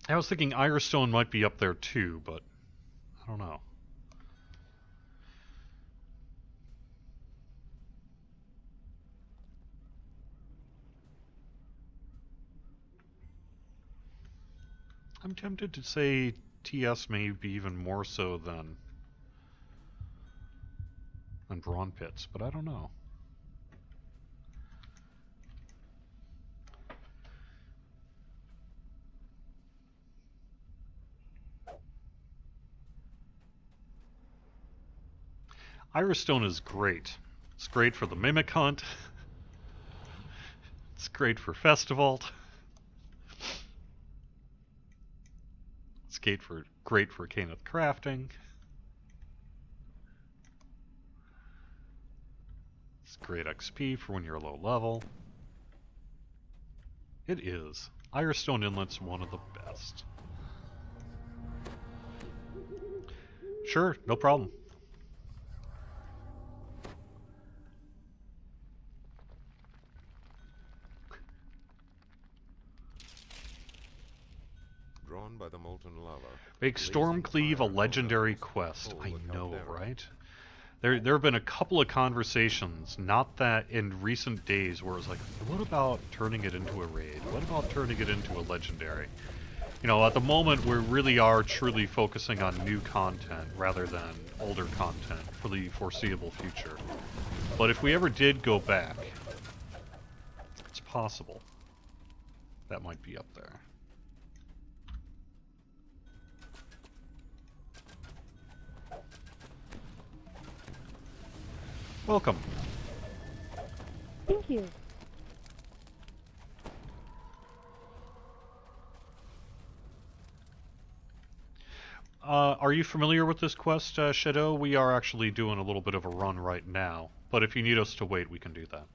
S1: I was thinking Irestone might be up there too, but I don't know. I'm tempted to say TS may be even more so than Brawn Pits, but I don't know. Irestone is great. It's great for the Mimic Hunt. It's great for Festival. It's great for Kenneth crafting. It's great XP for when you're low level. It is. Irestone Inlet's one of the best. Sure, no problem.
S3: Drawn by the molten lava.
S1: Make Stormcleave a legendary quest. I know, right? There have been a couple of conversations, not that in recent days, where it was like, what about turning it into a raid? What about turning it into a legendary? You know, at the moment, we really are truly focusing on new content rather than older content for the foreseeable future. But if we ever did go back, it's possible that might be up there. Welcome.
S6: Thank you.
S1: are you familiar with this quest, Shadow? We are actually doing a little bit of a run right now, but if you need us to wait, we can do that.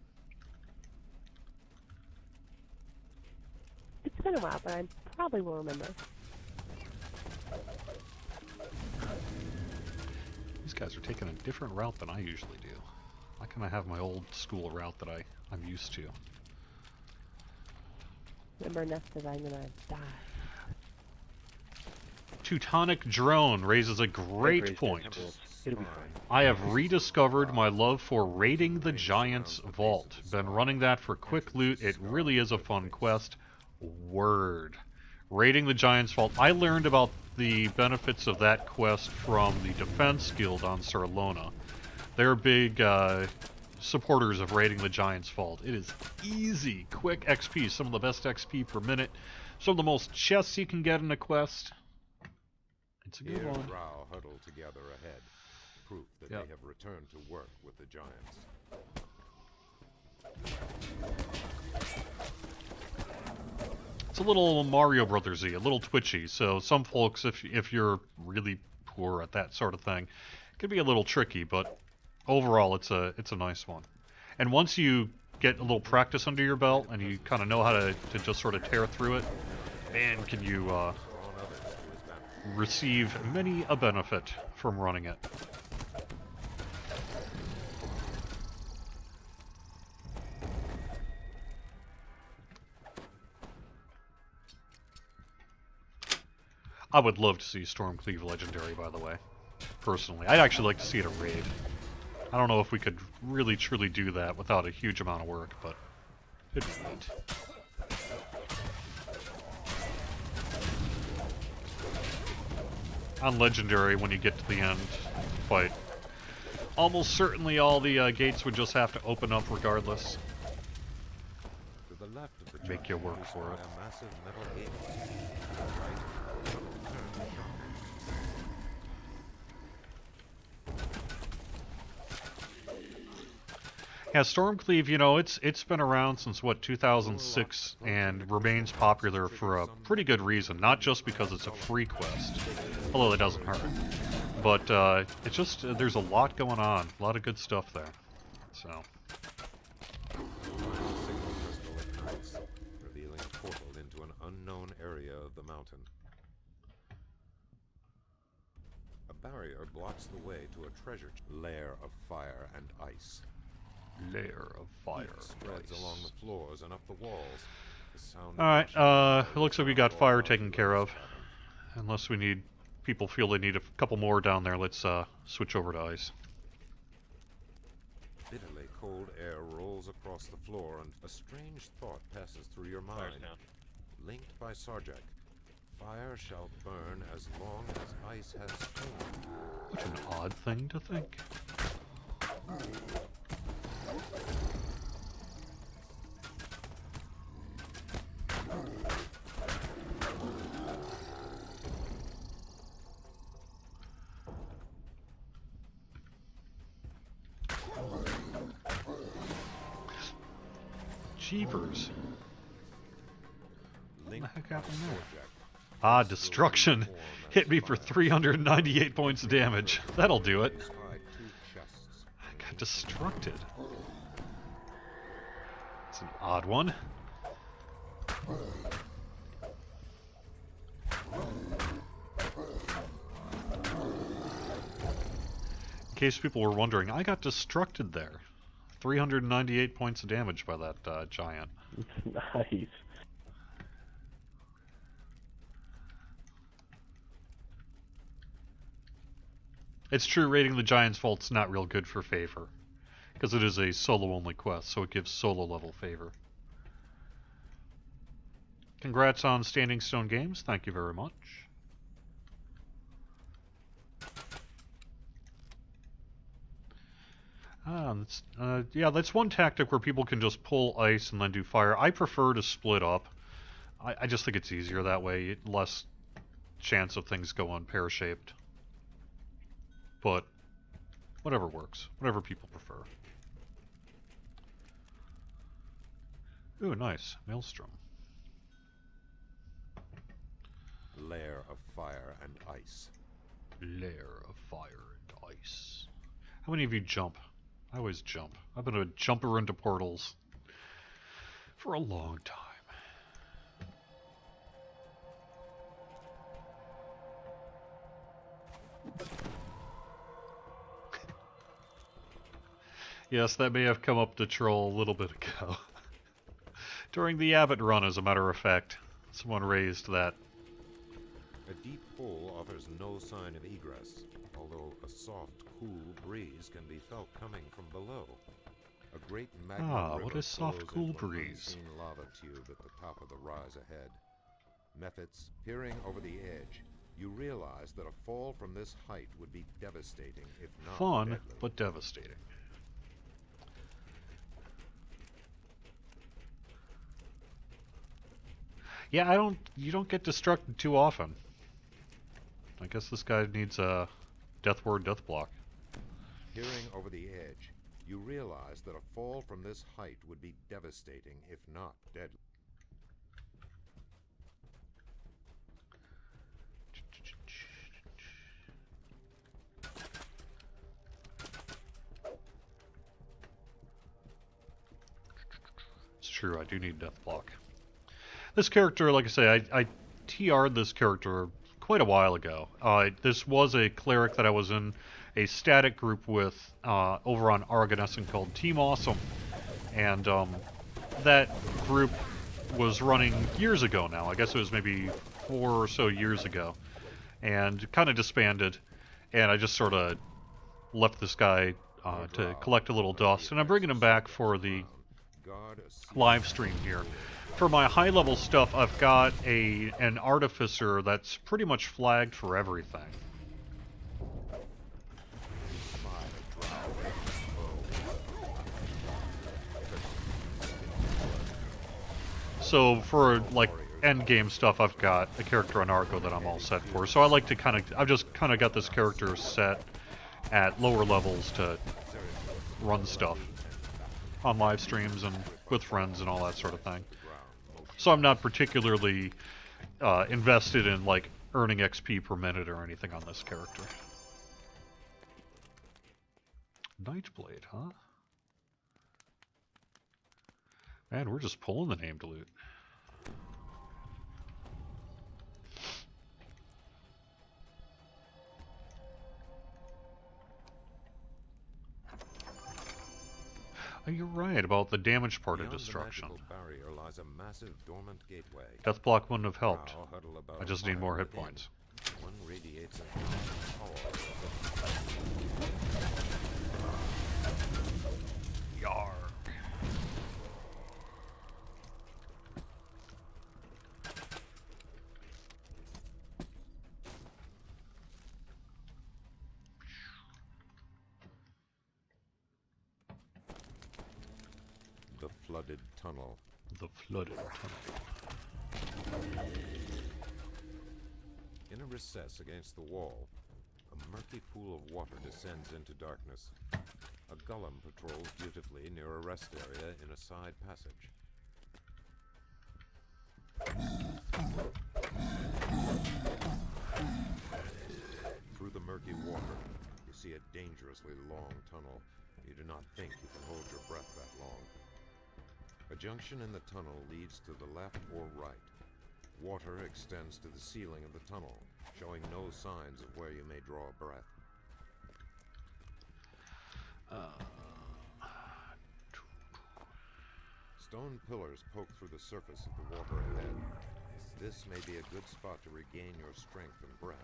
S6: It's been a while, but I probably will remember.
S1: These guys are taking a different route than I usually do. I kind of have my old school route that I'm used to.
S6: Remember, Nest says I'm gonna die.
S1: Teutonic Drone raises a great
S5: Raise the
S1: point.
S5: temples. It'll be fine.
S1: I have rediscovered my love for raiding the Giant's Vault. Been running that for quick loot. It really is a fun quest. Word. Raiding the Giant's Vault. I learned about the benefits of that quest from the Defense Guild on Sarlona. They're big supporters of raiding the Giant's Vault. It is easy, quick XP. Some of the best XP per minute. Some of the most chests you can get in a quest. It's a good
S3: Here,
S1: one.
S3: Drow huddle together ahead, proof that
S1: Yep.
S3: they have returned to work with the giants.
S1: It's a little Mario Brothers-y, a little twitchy. So some folks, if you're really poor at that sort of thing, it can be a little tricky. But overall, it's a nice one. And once you get a little practice under your belt and you kind of know how to just sort of tear through it, man, can you
S3: Drawn others to his banner.
S1: receive many a benefit from running it. I would love to see Stormcleave Legendary, by the way. Personally. I'd actually like to see it a raid. I don't know if we could really truly do that without a huge amount of work, but it'd be neat. On Legendary, when you get to the end fight, almost certainly all the gates would just have to open up regardless.
S3: To the left of the
S1: Make
S3: giant,
S1: you work
S3: we
S1: for
S3: spy
S1: it.
S3: a massive metal gate. To the right, turn sharp.
S1: Yeah, Stormcleave, you know, it's been around since, what, 2006, and remains popular for a pretty good reason. Not just because it's a free quest, although that doesn't hurt. But it's just, there's a lot going on, a lot of good stuff there. So,
S3: Signal crystal ignites, revealing a portal into an unknown area of the mountain. A barrier blocks the way to a treasure lair of fire and ice.
S1: layer of fire.
S3: Heat spreads along the floors and up the walls. The sound of
S1: Alright,
S3: rushing
S1: it looks like we got
S3: falls
S1: fire
S3: onto
S1: taken
S3: the
S1: care
S3: ice
S1: of.
S3: cavern.
S1: Unless we need, people feel they need a couple more down there, let's switch over to ice.
S3: Bitterly cold air rolls across the floor, and a strange thought passes through your
S4: Fire's
S3: mind.
S4: down.
S3: Linked by Sarjak, fire shall burn as long as ice has stone.
S1: What an odd thing to think. Jeepers.
S3: Linked
S1: heck
S3: by
S1: happened there?
S3: Sarjak,
S1: Ah,
S3: ice will
S1: destruction.
S3: reform as
S1: Hit me for
S3: fire.
S1: 398 points of damage. That'll do it.
S3: Inside two chests.
S1: I got destructed. It's an odd one. In case people were wondering, I got destructed there. 398 points of damage by that giant.
S2: Nice.
S1: It's true, raiding the Giant's Vault's not real good for favor. Because it is a solo-only quest, so it gives solo-level favor. Congrats on Standing Stone Games, thank you very much. Yeah, that's one tactic where people can just pull ice and then do fire. I prefer to split up. I just think it's easier that way, less chance of things going pear-shaped. But whatever works, whatever people prefer. Ooh, nice. Maelstrom.
S3: Lair of fire and ice.
S1: Lair of fire and ice. How many of you jump? I always jump. I've been a jumper into portals for a long time. Yes, that may have come up to troll a little bit ago. During the Abbot run, as a matter of fact. Someone raised that.
S3: A deep hole offers no sign of egress, although a soft, cool breeze can be felt coming from below. A great magma river
S1: what is soft,
S3: flows
S1: cool
S3: into an
S1: breeze?
S3: unseen lava tube at the top of the rise ahead. Methods, peering over the edge, you realize that a fall from this height would be devastating, if not
S1: Fun,
S3: deadly.
S1: but devastating. Yeah, you don't get destructed too often. I guess this guy needs a death ward, death block.
S3: Peering over the edge, you realize that a fall from this height would be devastating, if not deadly.
S1: It's true, I do need death block. This character, like I say, I TR'd this character quite a while ago. This was a cleric that I was in a static group with over on Argonescent called Team Awesome. And that group was running years ago now. I guess it was maybe 4 or so years ago. And kind of disbanded. And I just sort of left this guy to collect a little dust. And I'm bringing him back for the live stream here. For my high-level stuff, I've got an artificer that's pretty much flagged for everything. So for like end game stuff, I've got a character on Argo that I'm all set for. So I like to I've just kind of got this character set at lower levels to run stuff on live streams and with friends and all that sort of thing. So I'm not particularly invested in like earning XP per minute or anything on this character. Nightblade, huh? Man, we're just pulling the named loot. Oh, you're right about the damage part of destruction.
S3: Barrier lies a massive dormant gateway.
S1: Death block wouldn't have helped.
S3: Now huddle about
S1: I just
S3: a
S1: need more
S3: mile
S1: hit
S3: within.
S1: points.
S3: One radiates a power.
S1: Yarg.
S3: The flooded tunnel.
S1: The flooded tunnel.
S3: In a recess against the wall, a murky pool of water descends into darkness. A golem patrols dutifully near a rest area in a side passage. Through the murky water, you see a dangerously long tunnel. You do not think you can hold your breath that long. A junction in the tunnel leads to the left or right. Water extends to the ceiling of the tunnel, showing no signs of where you may draw a breath. Stone pillars poke through the surface of the water ahead. This may be a good spot to regain your strength and breath.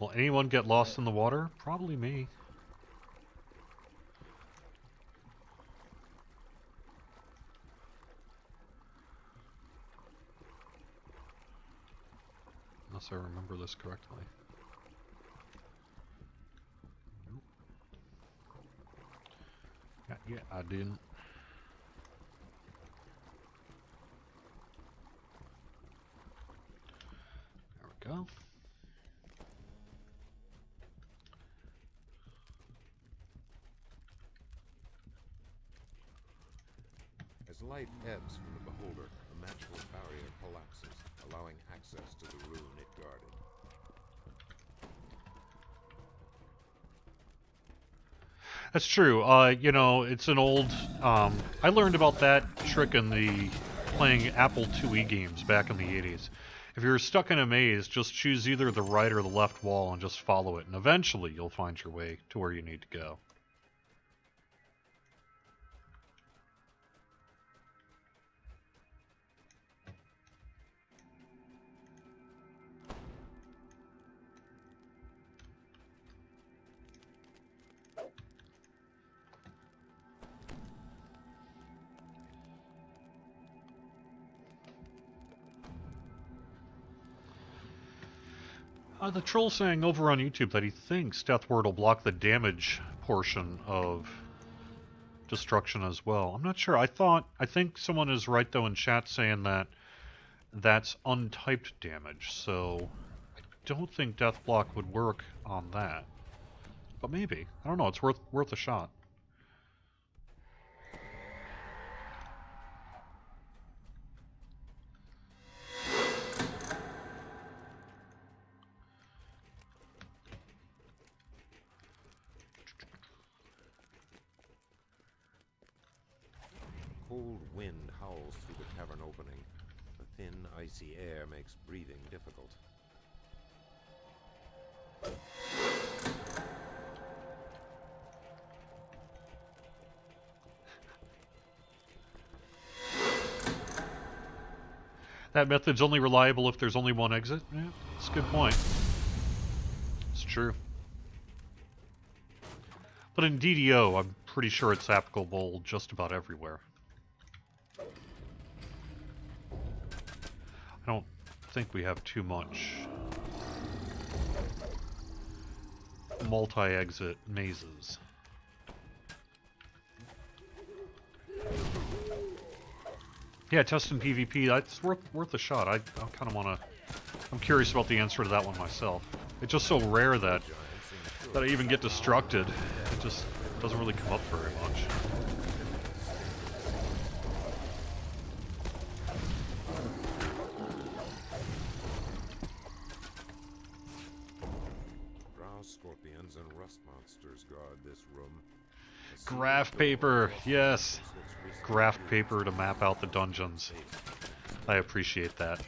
S1: Will anyone get lost in the water? Probably me. Unless I remember this correctly. Nope. Yeah, I didn't. There we go.
S3: life ebbs from the beholder, the magical barrier collapses, allowing access to the rune it guarded.
S1: That's true. You know, it's an old. I learned about that trick in the playing Apple IIe games back in the 80s. If you're stuck in a maze, just choose either the right or the left wall and just follow it, and eventually you'll find your way to where you need to go. The troll saying over on YouTube that he thinks Death Word will block the damage portion of destruction as well. I'm not sure. I think someone is right though in chat saying that that's untyped damage, so I don't think Death Block would work on that. But maybe. I don't know. It's worth a shot.
S3: Cold wind howls through the cavern opening. The thin, icy air makes breathing difficult.
S1: That method's only reliable if there's only one exit? Yeah, that's a good point. It's true. But in DDO, I'm pretty sure it's applicable just about everywhere. I don't think we have too much multi-exit mazes. Yeah, testing PvP, that's worth a shot. I kind of want to... I'm curious about the answer to that one myself. It's just so rare that I even get destructed. It just doesn't really come up very much.
S3: Scorpions and rust monsters guard this room.
S1: Graph paper, yes. Graph paper to map out the dungeons. I appreciate that.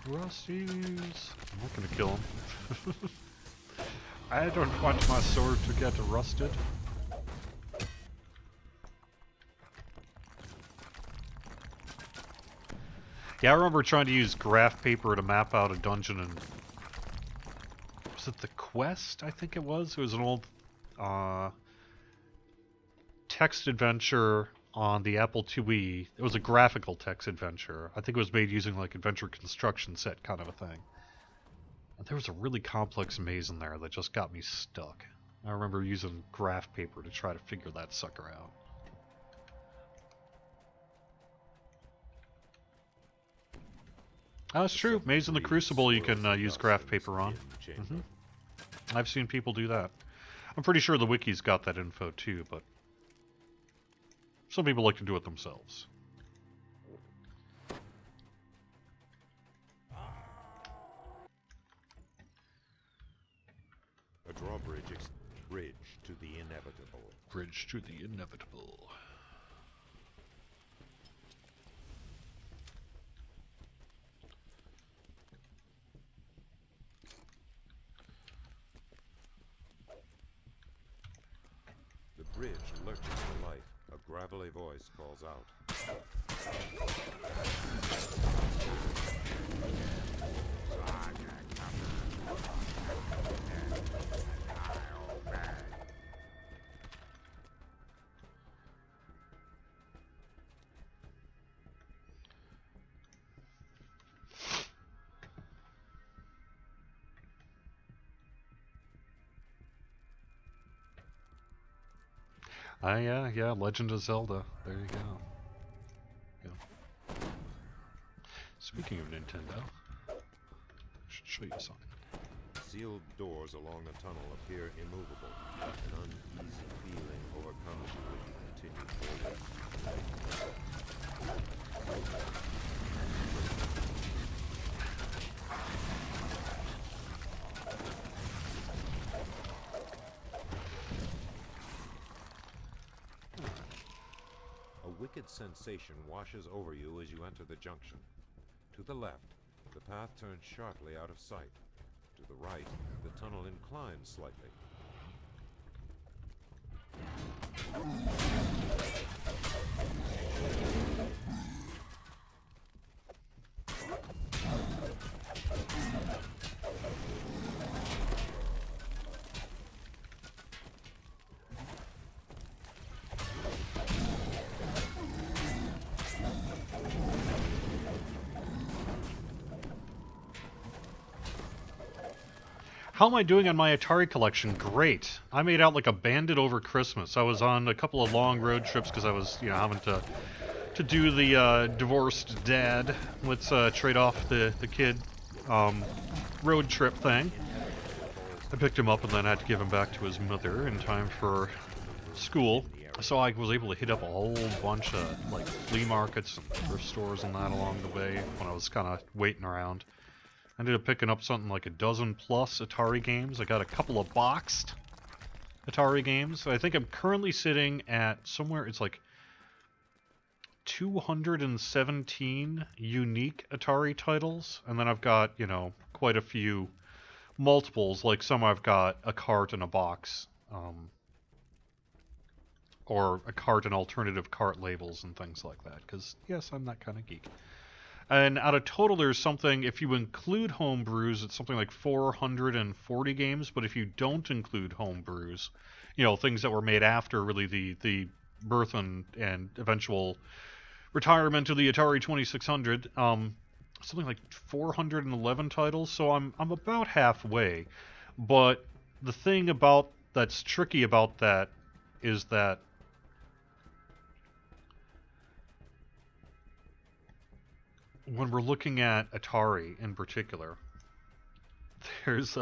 S1: Rusties. I'm not gonna kill him. I don't want my sword to get rusted. Yeah, I remember trying to use graph paper to map out a dungeon in... Was it the Quest? I think it was. It was an old text adventure on the Apple IIe. It was a graphical text adventure. I think it was made using like adventure construction set kind of a thing. And there was a really complex maze in there that just got me stuck. I remember using graph paper to try to figure that sucker out. That's true. Maze in the Crucible you can use graph paper on. I've seen people do that. I'm pretty sure the wiki's got that info too, but some people like to do it themselves.
S3: A drawbridge, bridge to the inevitable.
S1: Bridge to the inevitable.
S3: The bridge lurches to life. A gravelly voice calls out.
S1: Yeah, Legend of Zelda. There you go. Speaking of Nintendo, I should show you something.
S3: Sealed doors along the tunnel appear immovable. An uneasy feeling overcomes you as you continue forward. A wicked sensation washes over you as you enter the junction. To the left, the path turns sharply out of sight. To the right, the tunnel inclines slightly.
S1: How am I doing on my Atari collection? Great. I made out like a bandit over Christmas. I was on a couple of long road trips because I was, having to do the divorced dad. Let's trade off the kid road trip thing. I picked him up and then had to give him back to his mother in time for school. So I was able to hit up a whole bunch of like flea markets and thrift stores and that along the way when I was kind of waiting around. I ended up picking up something like a dozen plus Atari games. I got a couple of boxed Atari games. So I think I'm currently sitting at somewhere, it's like 217 unique Atari titles. And then I've got, quite a few multiples. Like some I've got a cart and a box. Or a cart and alternative cart labels and things like that. Because, yes, I'm that kind of geek. And out of total, there's something, if you include homebrews, it's something like 440 games. But if you don't include homebrews, things that were made after really the birth and eventual retirement of the Atari 2600, something like 411 titles. So I'm about halfway. But the thing that's tricky about that is that when we're looking at Atari in particular, there's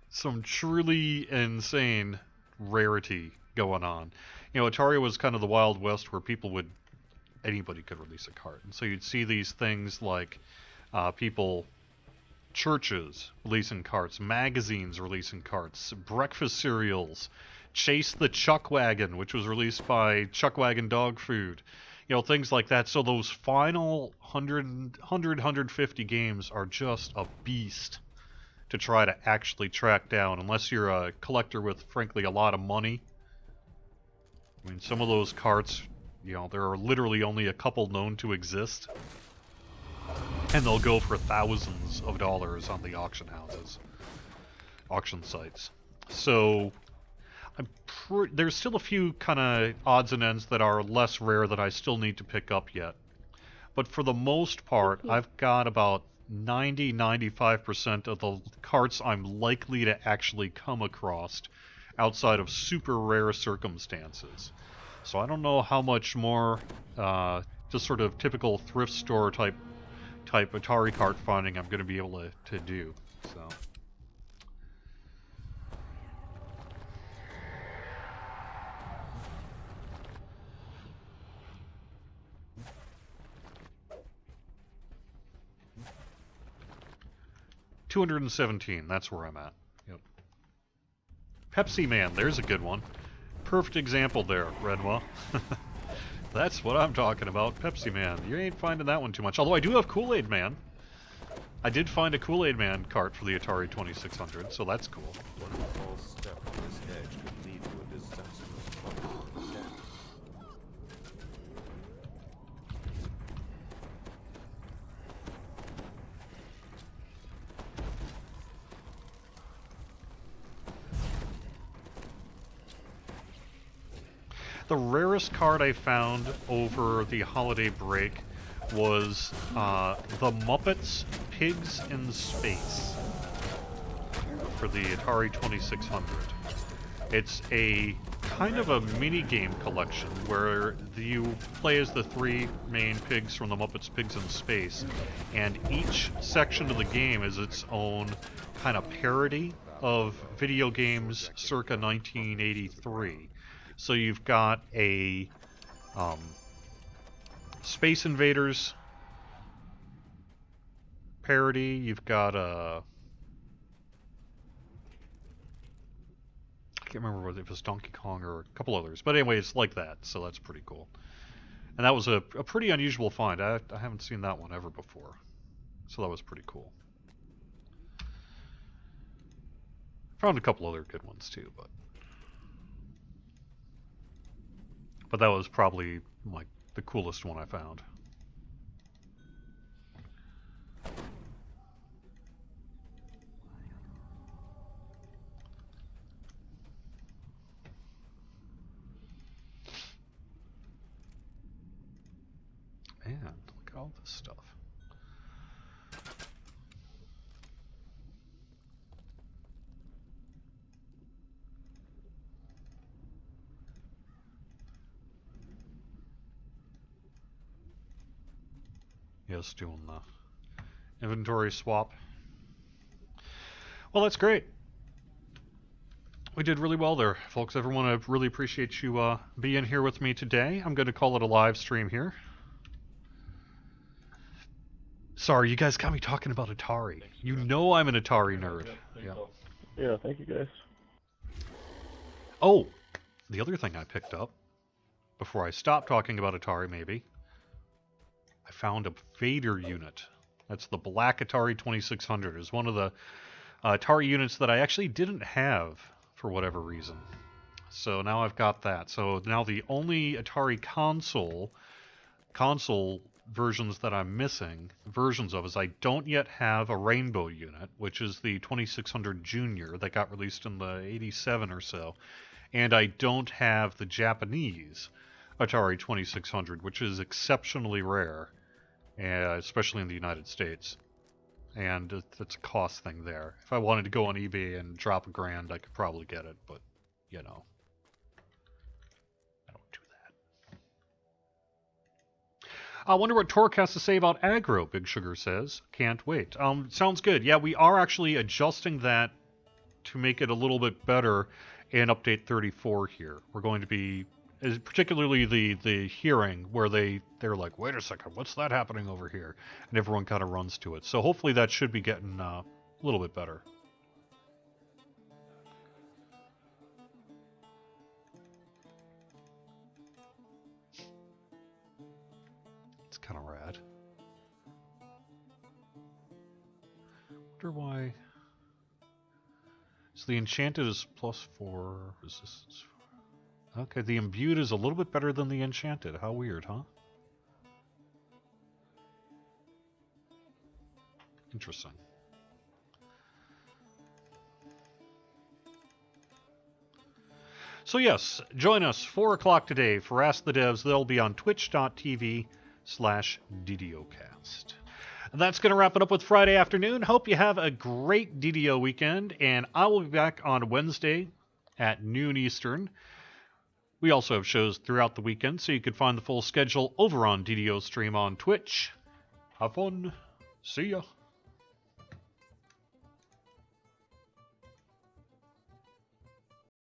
S1: some truly insane rarity going on. Atari was kind of the Wild West where anybody could release a cart. And so you'd see these things like churches releasing carts, magazines releasing carts, breakfast cereals, Chase the Chuck Wagon, which was released by Chuck Wagon Dog Food. Things like that. So those final 150 games are just a beast to try to actually track down, unless you're a collector with, frankly, a lot of money. I mean, some of those carts, there are literally only a couple known to exist. And they'll go for thousands of dollars on the auction sites. So there's still a few kind of odds and ends that are less rare that I still need to pick up yet. But for the most part, I've got about 90-95% of the carts I'm likely to actually come across outside of super rare circumstances. So I don't know how much more just sort of typical thrift store type Atari cart finding I'm going to be able to do. So. $217, that's where I'm at. Yep. Pepsi Man, there's a good one. Perfect example there, Redwa. That's what I'm talking about, Pepsi Man. You ain't finding that one too much. Although I do have Kool-Aid Man. I did find a Kool-Aid Man cart for the Atari 2600, so that's cool.
S3: One false step on this edge could lead to a disastrous fall.
S1: The rarest card I found over the holiday break was the Muppets Pigs in Space for the Atari 2600. It's a kind of a mini-game collection where you play as the three main pigs from the Muppets Pigs in Space, and each section of the game is its own kind of parody of video games circa 1983. So you've got a Space Invaders parody, you've got a... I can't remember whether it was Donkey Kong or a couple others, but anyway, it's like that, so that's pretty cool. And that was a pretty unusual find. I haven't seen that one ever before, so that was pretty cool. Found a couple other good ones too, but that was probably like the coolest one I found. Man, look at all this stuff. Yes, doing the inventory swap. Well, that's great. We did really well there, folks. Everyone, I really appreciate you being here with me today. I'm going to call it a live stream here. Sorry, you guys got me talking about Atari. You know I'm an Atari nerd. Yeah.
S2: Yeah, thank you guys.
S1: Oh, the other thing I picked up, before I stop talking about Atari maybe, I found a Vader unit. That's the black Atari 2600. It's one of the Atari units that I actually didn't have for whatever reason. So now I've got that. So now the only Atari console versions that I'm missing versions of is I don't yet have a Rainbow unit, which is the 2600 Junior that got released in the 87 or so, and I don't have the Japanese Atari 2600, which is exceptionally rare, especially in the United States, and it's a cost thing there. If I wanted to go on eBay and drop $1,000, I could probably get it, but you know, I don't do that. I wonder what Torque has to say about aggro, Big Sugar says. Can't wait. Sounds good. Yeah, we are actually adjusting that to make it a little bit better in update 34 here. We're going to be, particularly the hearing, where they're like, wait a second, what's that happening over here? And everyone kind of runs to it. So hopefully that should be getting a little bit better. Kind of rad. Wonder why. So the enchanted is +4 resistance. Okay, the imbued is a little bit better than the enchanted. How weird, huh? Interesting. So yes, join us 4 o'clock today for Ask the Devs. They'll be on twitch.tv/DDOcast. And that's going to wrap it up with Friday afternoon. Hope you have a great DDO weekend, and I will be back on Wednesday at noon Eastern. We also have shows throughout the weekend, so you can find the full schedule over on DDO Stream on Twitch. Have fun. See ya.